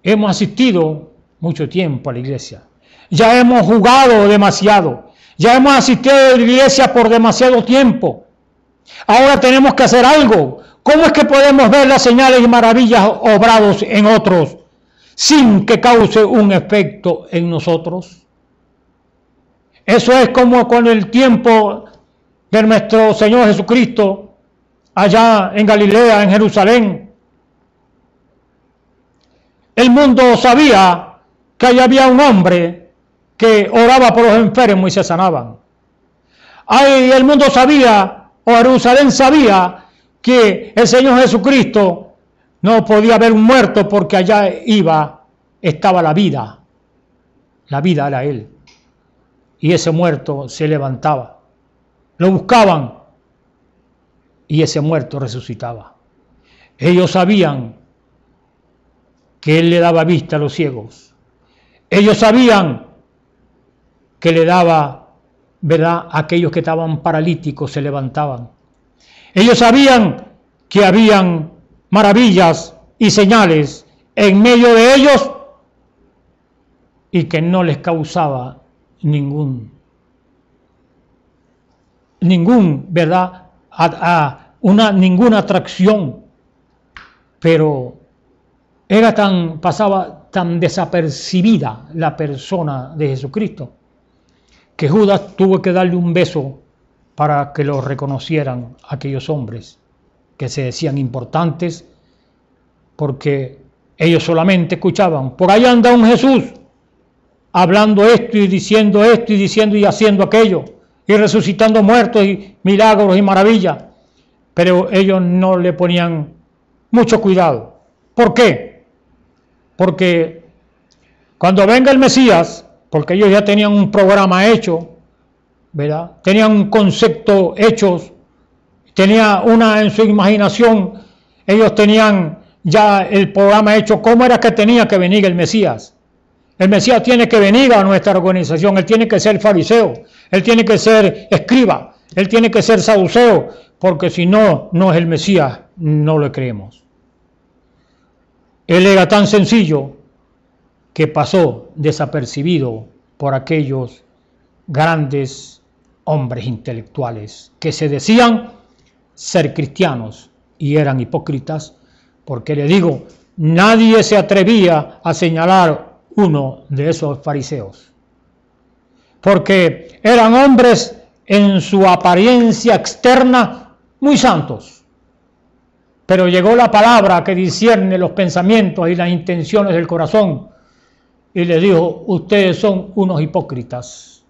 hemos asistido mucho tiempo a la iglesia. Ya hemos jugado demasiado. Ya hemos asistido a la iglesia por demasiado tiempo. Ahora tenemos que hacer algo. ¿Cómo es que podemos ver las señales y maravillas obrados en otros sin que cause un efecto en nosotros? Eso es como con el tiempo de nuestro Señor Jesucristo allá en Galilea, en Jerusalén. El mundo sabía que allá había un hombre que oraba por los enfermos y se sanaban. Ahí el mundo sabía, o Jerusalén sabía, que el Señor Jesucristo no podía ver un muerto porque allá estaba la vida. La vida era Él. Y ese muerto se levantaba. Lo buscaban y ese muerto resucitaba. Ellos sabían que Él le daba vista a los ciegos. Ellos sabían que le daba, ¿verdad?, a aquellos que estaban paralíticos se levantaban. Ellos sabían que habían maravillas y señales en medio de ellos y que no les causaba ninguna atracción, pero pasaba tan desapercibida la persona de Jesucristo que Judas tuvo que darle un beso para que lo reconocieran aquellos hombres que se decían importantes, porque ellos solamente escuchaban: por ahí anda un Jesús hablando esto y diciendo y haciendo aquello y resucitando muertos y milagros y maravillas, pero ellos no le ponían mucho cuidado. ¿Por qué? Porque cuando venga el Mesías, porque ellos ya tenían un programa hecho, ¿verdad?, tenían un concepto hecho, tenía una en su imaginación, ellos tenían ya el programa hecho, cómo era que tenía que venir el Mesías. El Mesías tiene que venir a nuestra organización, él tiene que ser fariseo, él tiene que ser escriba, él tiene que ser saduceo, porque si no, no es el Mesías, no le creemos. Él era tan sencillo que pasó desapercibido por aquellos grandes hombres intelectuales que se decían ser cristianos y eran hipócritas, porque le digo, nadie se atrevía a señalar uno de esos fariseos, porque eran hombres en su apariencia externa muy santos, pero llegó la palabra que discierne los pensamientos y las intenciones del corazón y le dijo: ustedes son unos hipócritas.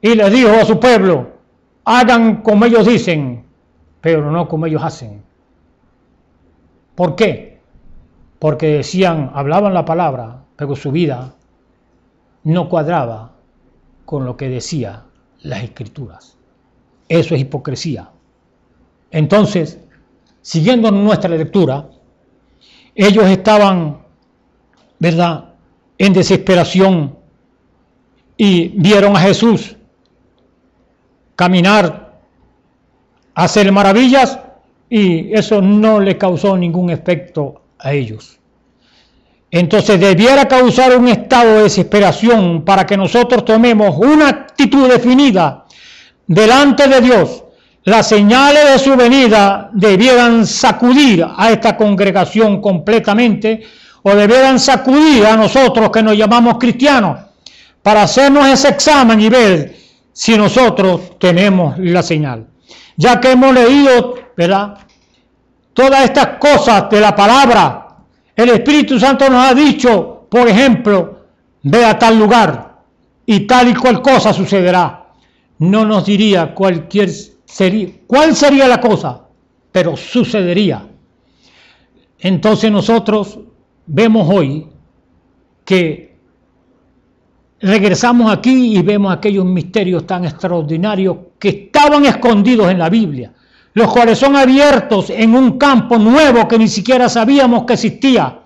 Y les dijo a su pueblo: hagan como ellos dicen, pero no como ellos hacen. ¿Por qué? Porque hablaban la palabra, pero su vida no cuadraba con lo que decía las Escrituras. Eso es hipocresía. Entonces, siguiendo nuestra lectura, ellos estaban, ¿verdad?, en desesperación y vieron a Jesús caminar, hacer maravillas, y eso no le causó ningún efecto a ellos. Entonces debiera causar un estado de desesperación para que nosotros tomemos una actitud definida delante de Dios. Las señales de su venida debieran sacudir a esta congregación completamente, o debieran sacudir a nosotros que nos llamamos cristianos, para hacernos ese examen y ver si nosotros tenemos la señal. Ya que hemos leído, ¿verdad?, todas estas cosas de la palabra, el Espíritu Santo nos ha dicho, por ejemplo, ve a tal lugar y tal y cual cosa sucederá. No nos diría cuál sería la cosa, pero sucedería. Entonces nosotros vemos hoy que regresamos aquí y vemos aquellos misterios tan extraordinarios que estaban escondidos en la Biblia, los cuales son abiertos en un campo nuevo que ni siquiera sabíamos que existía,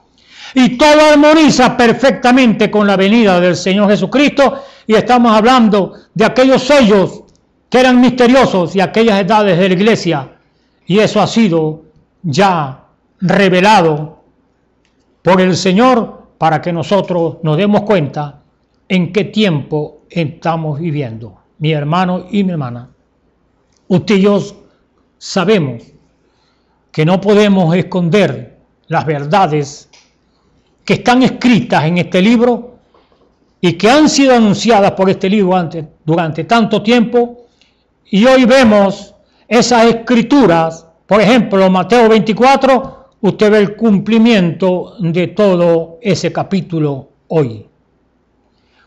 y todo armoniza perfectamente con la venida del Señor Jesucristo. Y estamos hablando de aquellos sellos que eran misteriosos y aquellas edades de la iglesia, y eso ha sido ya revelado por el Señor para que nosotros nos demos cuenta en qué tiempo estamos viviendo. Mi hermano y mi hermana, usted y yo sabemos que no podemos esconder las verdades que están escritas en este libro y que han sido anunciadas por este libro durante tanto tiempo, y hoy vemos esas escrituras. Por ejemplo, Mateo 24, usted ve el cumplimiento de todo ese capítulo hoy.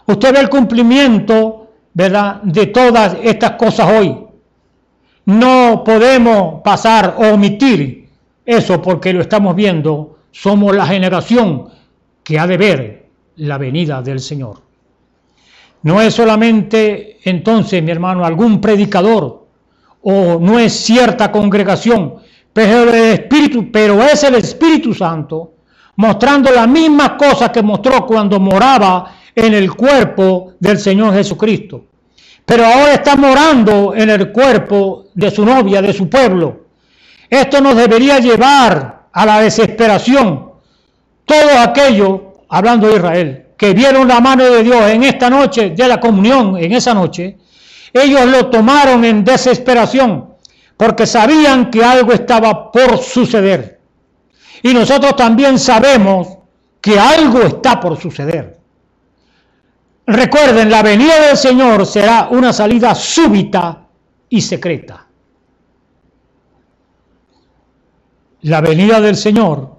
Usted ve el cumplimiento, ¿verdad?, de todas estas cosas hoy. No podemos pasar o omitir eso porque lo estamos viendo. Somos la generación que ha de ver la venida del Señor. No es solamente entonces, mi hermano, algún predicador, o no es cierta congregación, pero es el Espíritu Santo mostrando las mismas cosas que mostró cuando moraba en el cuerpo del Señor Jesucristo. Pero ahora está morando en el cuerpo de su novia, de su pueblo. Esto nos debería llevar a la desesperación. Todos aquellos, hablando de Israel, que vieron la mano de Dios en esta noche de la comunión, en esa noche, ellos lo tomaron en desesperación, porque sabían que algo estaba por suceder. Y nosotros también sabemos que algo está por suceder. Recuerden, la venida del Señor será una salida súbita y secreta. La venida del Señor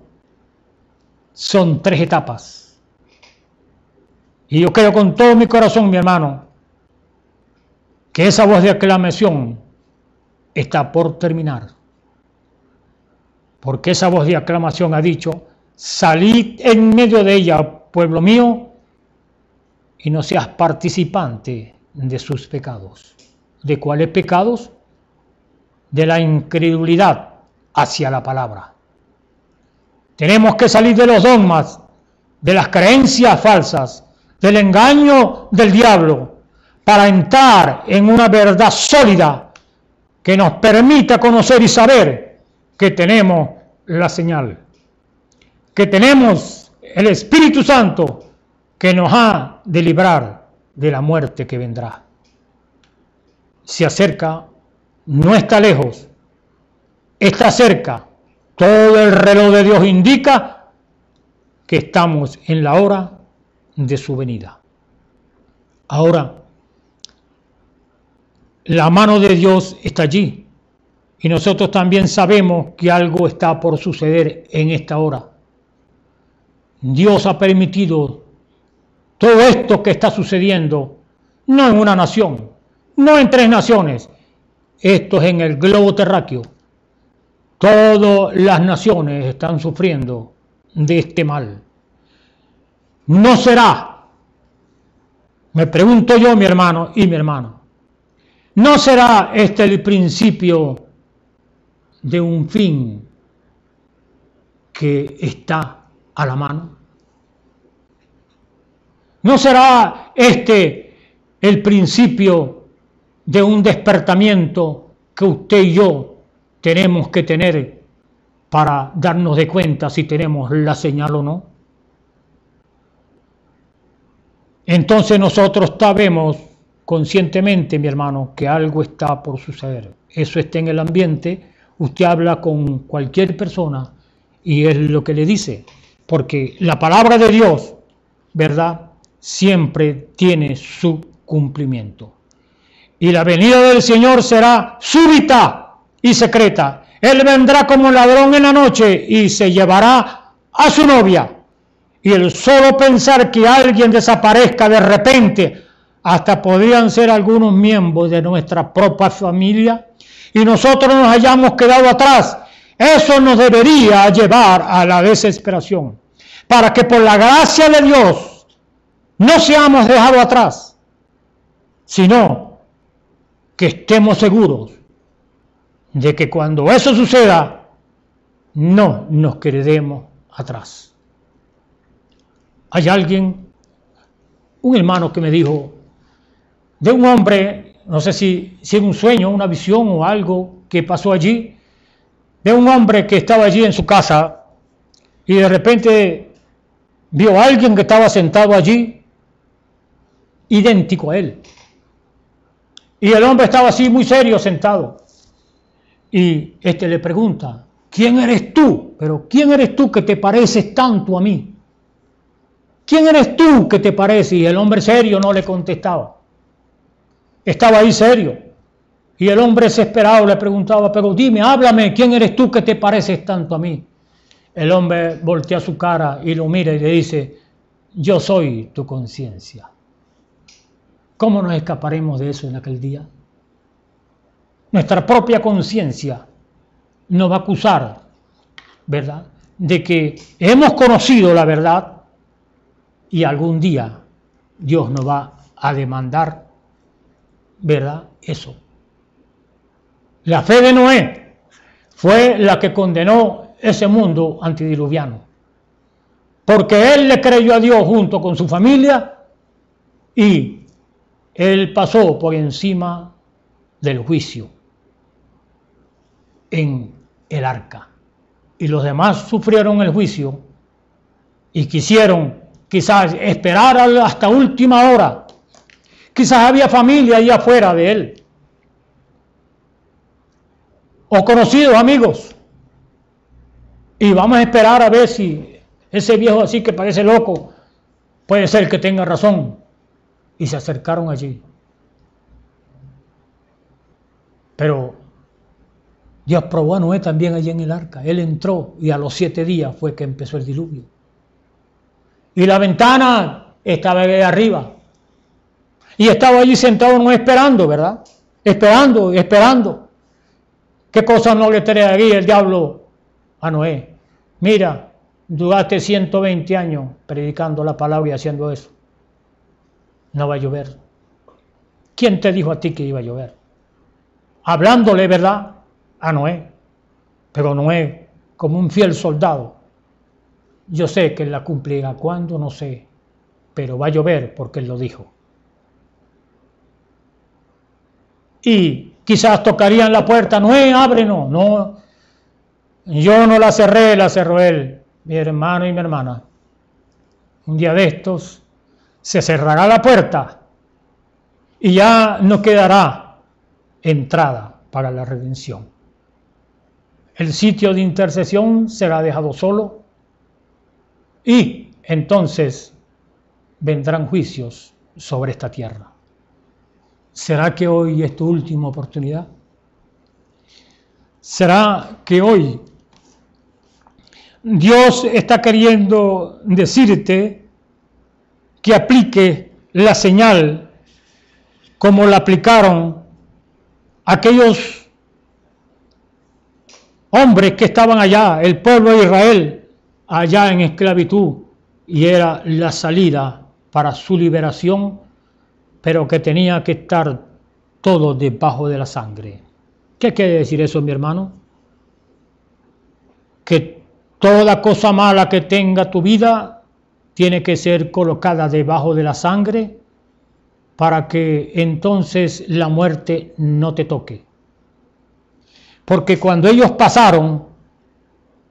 son 3 etapas. Y yo creo con todo mi corazón, mi hermano, que esa voz de aclamación está por terminar. Porque esa voz de aclamación ha dicho: salid en medio de ella, pueblo mío, y no seas participante de sus pecados. ¿De cuáles pecados? De la incredulidad hacia la palabra. Tenemos que salir de los dogmas, de las creencias falsas, del engaño del diablo, para entrar en una verdad sólida que nos permita conocer y saber que tenemos la señal, que tenemos el Espíritu Santo que nos ha de librar de la muerte que vendrá. Se acerca, no está lejos, está cerca. Todo el reloj de Dios indica que estamos en la hora de su venida. Ahora, la mano de Dios está allí, y nosotros también sabemos que algo está por suceder en esta hora. Dios ha permitido todo esto que está sucediendo, no en una nación, no en 3 naciones, esto es en el globo terráqueo. Todas las naciones están sufriendo de este mal. No será, me pregunto yo, mi hermano y mi hermana, ¿no será este el principio de un fin que está a la mano? ¿No será este el principio de un despertamiento que usted y yo tenemos que tener para darnos de cuenta si tenemos la señal o no? Entonces nosotros sabemos conscientemente, mi hermano, que algo está por suceder. Eso está en el ambiente. Usted habla con cualquier persona y es lo que le dice, porque la palabra de Dios, ¿verdad?, siempre tiene su cumplimiento. Y la venida del Señor será súbita y secreta. Él vendrá como ladrón en la noche y se llevará a su novia. Y el solo pensar que alguien desaparezca de repente, hasta podrían ser algunos miembros de nuestra propia familia, y nosotros nos hayamos quedado atrás, eso nos debería llevar a la desesperación, para que por la gracia de Dios no seamos dejados atrás, sino que estemos seguros de que cuando eso suceda, no nos quedemos atrás. Hay alguien, un hermano que me dijo de un hombre, no sé si es un sueño, una visión o algo que pasó allí, de un hombre que estaba allí en su casa y de repente vio a alguien que estaba sentado allí, idéntico a él. Y el hombre estaba así muy serio sentado. Y le pregunta, ¿quién eres tú? Pero ¿quién eres tú que te pareces tanto a mí? ¿Quién eres tú que te pareces? Y el hombre serio no le contestaba. Estaba ahí serio. Y el hombre desesperado le preguntaba, pero dime, háblame, ¿quién eres tú que te pareces tanto a mí? El hombre voltea su cara y lo mira y le dice, yo soy tu conciencia. ¿Cómo nos escaparemos de eso en aquel día? Nuestra propia conciencia nos va a acusar, ¿verdad?, de que hemos conocido la verdad y algún día Dios nos va a demandar, ¿verdad?, eso. La fe de Noé fue la que condenó ese mundo antidiluviano, porque él le creyó a Dios junto con su familia y él pasó por encima del juicio en el arca, y los demás sufrieron el juicio y quisieron quizás esperar hasta última hora. Quizás había familia ahí afuera de él, o conocidos, amigos, y vamos a esperar a ver si ese viejo así que parece loco puede ser que tenga razón. Y se acercaron allí. Pero Dios probó a Noé también allí en el arca. Él entró y a los 7 días fue que empezó el diluvio. Y la ventana estaba ahí arriba. Y estaba allí sentado Noé esperando, ¿verdad? Esperando. ¿Qué cosa no le trae aquí el diablo a Noé? Mira, duraste 120 años predicando la palabra y haciendo eso. No va a llover. ¿Quién te dijo a ti que iba a llover? Hablándole, ¿verdad?, a Noé. Pero Noé, como un fiel soldado, yo sé que él la cumplirá. ¿Cuándo? No sé. Pero va a llover porque él lo dijo. Y quizás tocarían la puerta. Noé, ábrenos. No, yo no la cerré, la cerró él. Mi hermano y mi hermana. Un día de estos se cerrará la puerta y ya no quedará entrada para la redención. El sitio de intercesión será dejado solo y entonces vendrán juicios sobre esta tierra. ¿Será que hoy es tu última oportunidad? ¿Será que hoy Dios está queriendo decirte que aplique la señal como la aplicaron aquellos hombres que estaban allá, el pueblo de Israel, allá en esclavitud, y era la salida para su liberación, pero que tenía que estar todo debajo de la sangre? ¿Qué quiere decir eso, mi hermano? Que toda cosa mala que tenga tu vida tiene que ser colocada debajo de la sangre para que entonces la muerte no te toque. Porque cuando ellos pasaron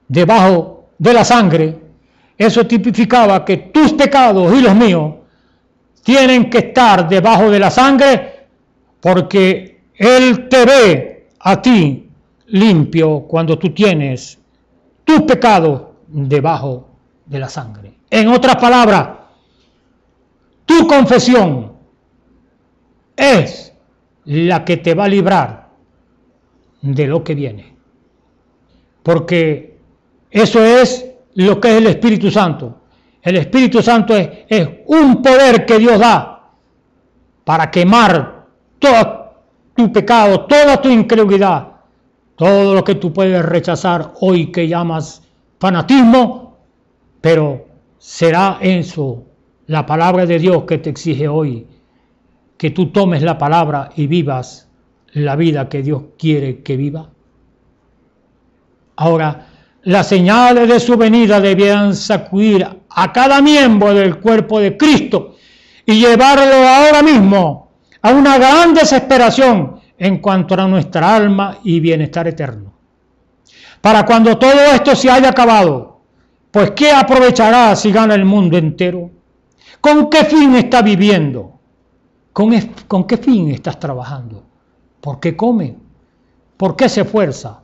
debajo de la sangre, eso tipificaba que tus pecados y los míos tienen que estar debajo de la sangre, porque Él te ve a ti limpio cuando tú tienes tus pecados debajo de la sangre. En otras palabras, tu confesión es la que te va a librar de lo que viene. Porque eso es lo que es el Espíritu Santo. El Espíritu Santo es un poder que Dios da para quemar todo tu pecado, toda tu incredulidad, todo lo que tú puedes rechazar hoy que llamas fanatismo, pero será eso la palabra de Dios que te exige hoy, que tú tomes la palabra y vivas la vida que Dios quiere que viva. Ahora, las señales de su venida debían sacudir a cada miembro del cuerpo de Cristo y llevarlo ahora mismo a una gran desesperación en cuanto a nuestra alma y bienestar eterno. Para cuando todo esto se haya acabado, pues ¿qué aprovechará si gana el mundo entero? ¿Con qué fin está viviendo? ¿Con qué fin estás trabajando? ¿Por qué come? ¿Por qué se esfuerza?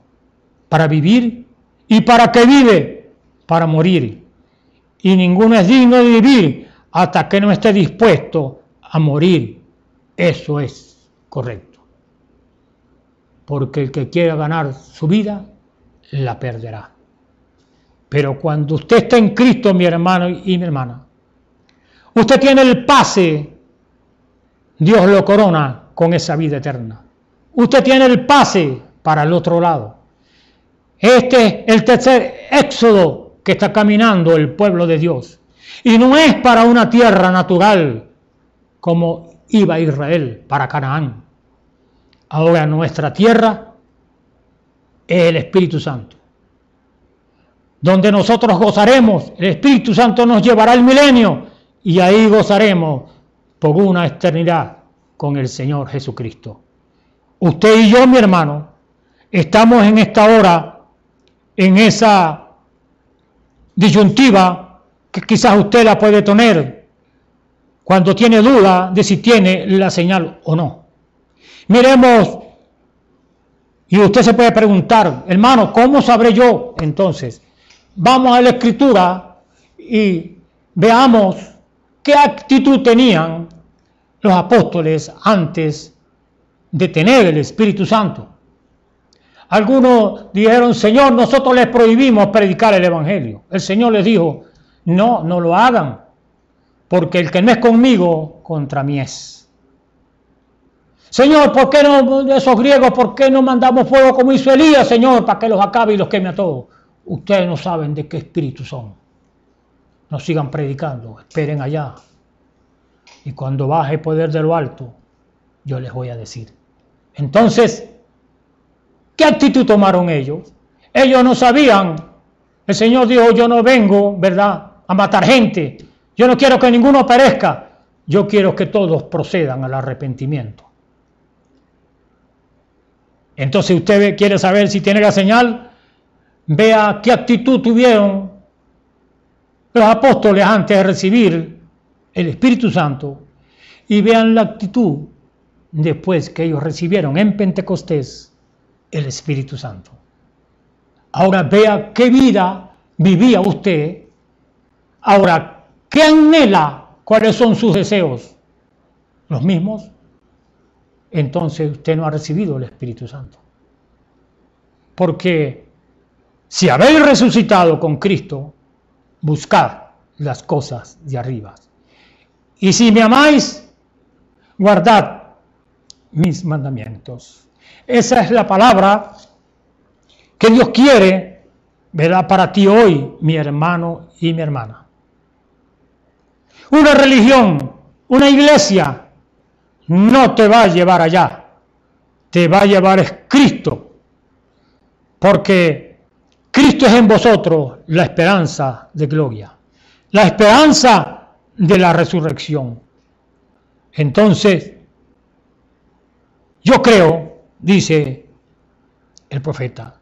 ¿Para vivir ¿Y para qué vive? Para morir. Y ninguno es digno de vivir hasta que no esté dispuesto a morir. Eso es correcto. Porque el que quiera ganar su vida, la perderá. Pero cuando usted está en Cristo, mi hermano y mi hermana, usted tiene el pase, Dios lo corona con esa vida eterna. Usted tiene el pase para el otro lado. Este es el tercer éxodo que está caminando el pueblo de Dios. Y no es para una tierra natural como iba Israel, para Canaán. Ahora nuestra tierra es el Espíritu Santo. Donde nosotros gozaremos, el Espíritu Santo nos llevará al milenio y ahí gozaremos por una eternidad con el Señor Jesucristo. Usted y yo, mi hermano, estamos en esta hora, en esa disyuntiva que quizás usted la puede tener cuando tiene duda de si tiene la señal o no. Miremos, y usted se puede preguntar, hermano, ¿cómo sabré yo? Entonces, vamos a la Escritura y veamos qué actitud tenían los apóstoles antes de tener el Espíritu Santo. Algunos dijeron, Señor, nosotros les prohibimos predicar el Evangelio. El Señor les dijo, no lo hagan, porque el que no es conmigo, contra mí es. Señor, ¿por qué no, esos griegos, por qué no mandamos fuego como hizo Elías, Señor, para que los acabe y los queme a todos? Ustedes no saben de qué espíritu son. No sigan predicando, esperen allá. Y cuando baje el poder de lo alto, yo les voy a decir. Entonces, ¿qué actitud tomaron ellos? Ellos no sabían. El Señor dijo, yo no vengo, ¿verdad?, a matar gente. Yo no quiero que ninguno perezca. Yo quiero que todos procedan al arrepentimiento. Entonces, usted quiere saber si tiene la señal. Vea qué actitud tuvieron los apóstoles antes de recibir el Espíritu Santo y vean la actitud después que ellos recibieron en Pentecostés el Espíritu Santo. Ahora vea qué vida vivía usted. Ahora, ¿qué anhela? ¿Cuáles son sus deseos? ¿Los mismos? Entonces usted no ha recibido el Espíritu Santo. Porque si habéis resucitado con Cristo, buscad las cosas de arriba. Y si me amáis, guardad mis mandamientos. Esa es la palabra que Dios quiere, ¿verdad?, para ti hoy, mi hermano y mi hermana. Una religión, una iglesia, no te va a llevar allá. Te va a llevar es Cristo. Porque Cristo es en vosotros la esperanza de gloria, la esperanza de la resurrección. Entonces, yo creo, dice el profeta,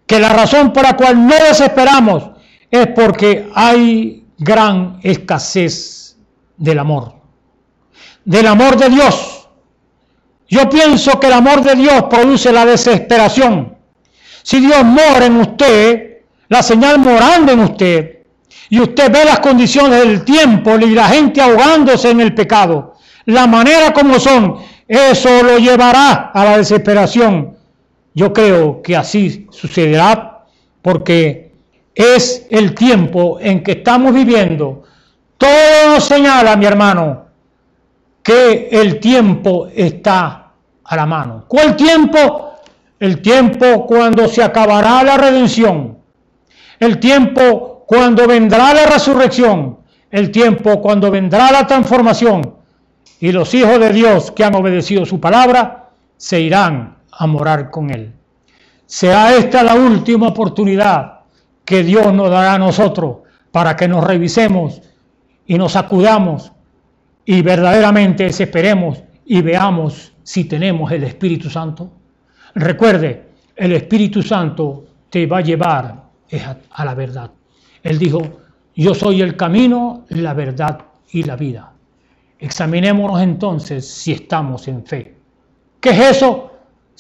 que la razón por la cual no desesperamos es porque hay gran escasez del amor de Dios. Yo pienso que el amor de Dios produce la desesperación. Si Dios mora en usted, la señal morando en usted, y usted ve las condiciones del tiempo y la gente ahogándose en el pecado, la manera como son, eso lo llevará a la desesperación. Yo creo que así sucederá porque es el tiempo en que estamos viviendo. Todo nos señala, mi hermano, que el tiempo está a la mano. ¿Cuál tiempo? El tiempo cuando se acabará la redención, el tiempo cuando vendrá la resurrección, el tiempo cuando vendrá la transformación y los hijos de Dios que han obedecido su palabra se irán a morar con Él. Será esta la última oportunidad que Dios nos dará a nosotros para que nos revisemos y nos sacudamos y verdaderamente desesperemos y veamos si tenemos el Espíritu Santo. Recuerde, el Espíritu Santo te va a llevar a la verdad. Él dijo, yo soy el camino, la verdad y la vida. Examinémonos entonces si estamos en fe. ¿Qué es eso?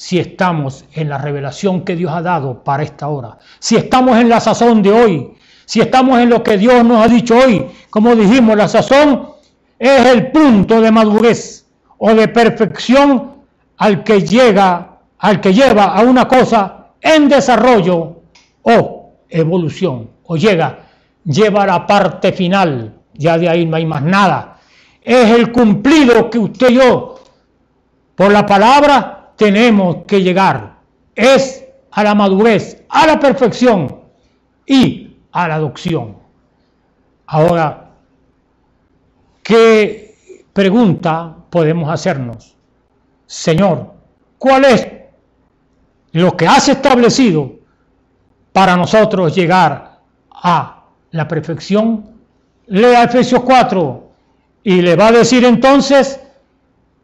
si estamos en la revelación que Dios ha dado para esta hora, si estamos en la sazón de hoy, si estamos en lo que Dios nos ha dicho hoy. Como dijimos, la sazón es el punto de madurez o de perfección al que lleva a una cosa en desarrollo o evolución, o lleva a la parte final. Ya de ahí no hay más nada. Es el cumplido que usted y yo, por la palabra, tenemos que llegar. Es a la madurez, a la perfección y a la adopción. Ahora, ¿qué pregunta podemos hacernos? Señor, ¿cuál es lo que has establecido para nosotros llegar a la perfección? Lea Efesios 4 y le va a decir entonces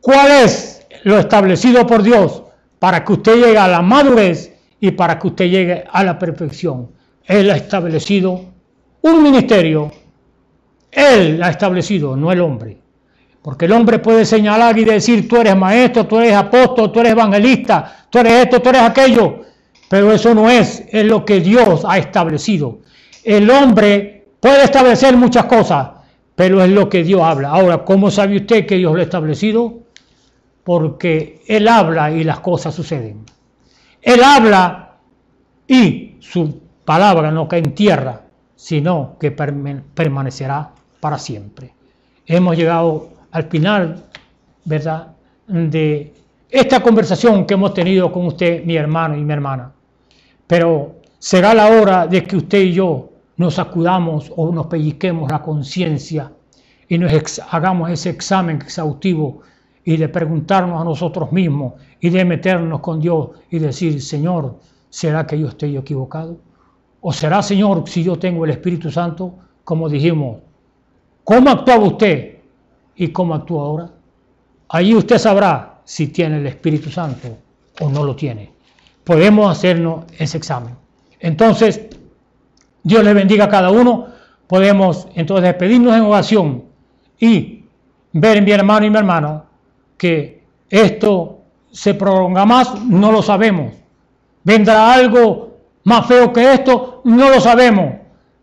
cuál es lo establecido por Dios para que usted llegue a la madurez y para que usted llegue a la perfección. Él ha establecido un ministerio, Él ha establecido, no el hombre. Porque el hombre puede señalar y decir, tú eres maestro, tú eres apóstol, tú eres evangelista, tú eres esto, tú eres aquello. Pero eso no es lo que Dios ha establecido. El hombre puede establecer muchas cosas, pero es lo que Dios habla. Ahora, ¿cómo sabe usted que Dios lo ha establecido? Porque Él habla y las cosas suceden. Él habla y su palabra no cae en tierra, sino que permanecerá para siempre. Hemos llegado al final, ¿verdad?, de esta conversación que hemos tenido con usted, mi hermano y mi hermana. Pero será la hora de que usted y yo nos sacudamos o nos pellizquemos la conciencia y nos hagamos ese examen exhaustivo y de preguntarnos a nosotros mismos y de meternos con Dios y decir, Señor, ¿será que yo estoy equivocado? ¿O será, Señor, si yo tengo el Espíritu Santo? Como dijimos, ¿cómo actuaba usted y cómo actúa ahora? Allí usted sabrá si tiene el Espíritu Santo o no lo tiene. Podemos hacernos ese examen. Entonces, Dios le bendiga a cada uno. Podemos entonces despedirnos en oración y ver, mi hermano y mi hermana, que esto se prolonga más, no lo sabemos. ¿Vendrá algo más feo que esto? No lo sabemos.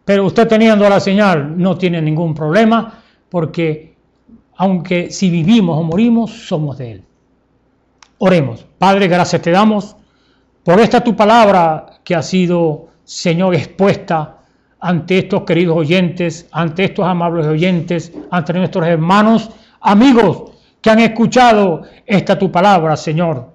Pero usted teniendo la señal no tiene ningún problema, porque aunque si vivimos o morimos, somos de Él. Oremos. Padre, gracias te damos por esta tu palabra que ha sido, Señor, expuesta ante estos queridos oyentes, ante estos amables oyentes, ante nuestros hermanos, amigos que han escuchado esta tu palabra, Señor.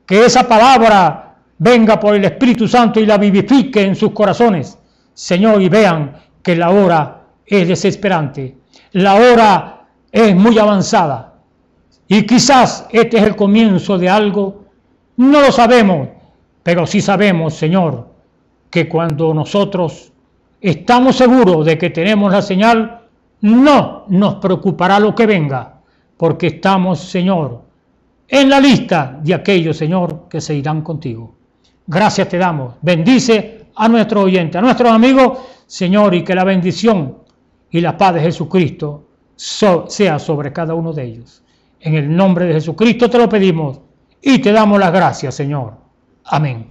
Que esa palabra venga por el Espíritu Santo y la vivifique en sus corazones, Señor, y vean que la hora es desesperante, la hora es muy avanzada, y quizás este es el comienzo de algo, no lo sabemos, pero sí sabemos, Señor, que cuando nosotros estamos seguros de que tenemos la señal, no nos preocupará lo que venga, porque estamos, Señor, en la lista de aquellos, Señor, que se irán contigo. Gracias te damos. Bendice a nuestros oyentes, a nuestros amigos, Señor, y que la bendición y la paz de Jesucristo sea sobre cada uno de ellos. En el nombre de Jesucristo te lo pedimos y te damos las gracias, Señor. Amén.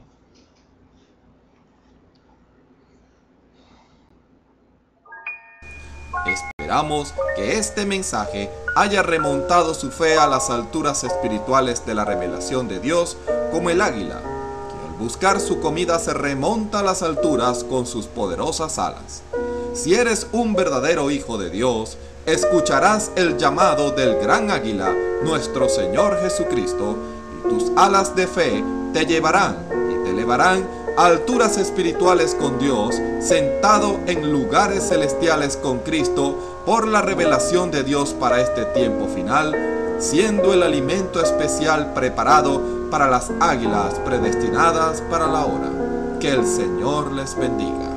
Esperamos que este mensaje haya remontado su fe a las alturas espirituales de la revelación de Dios, como el águila, que al buscar su comida se remonta a las alturas con sus poderosas alas. Si eres un verdadero hijo de Dios, escucharás el llamado del gran águila, nuestro Señor Jesucristo, y tus alas de fe te llevarán y te elevarán a alturas espirituales con Dios, sentado en lugares celestiales con Cristo, por la revelación de Dios para este tiempo final, siendo el alimento especial preparado para las águilas predestinadas para la hora. Que el Señor les bendiga.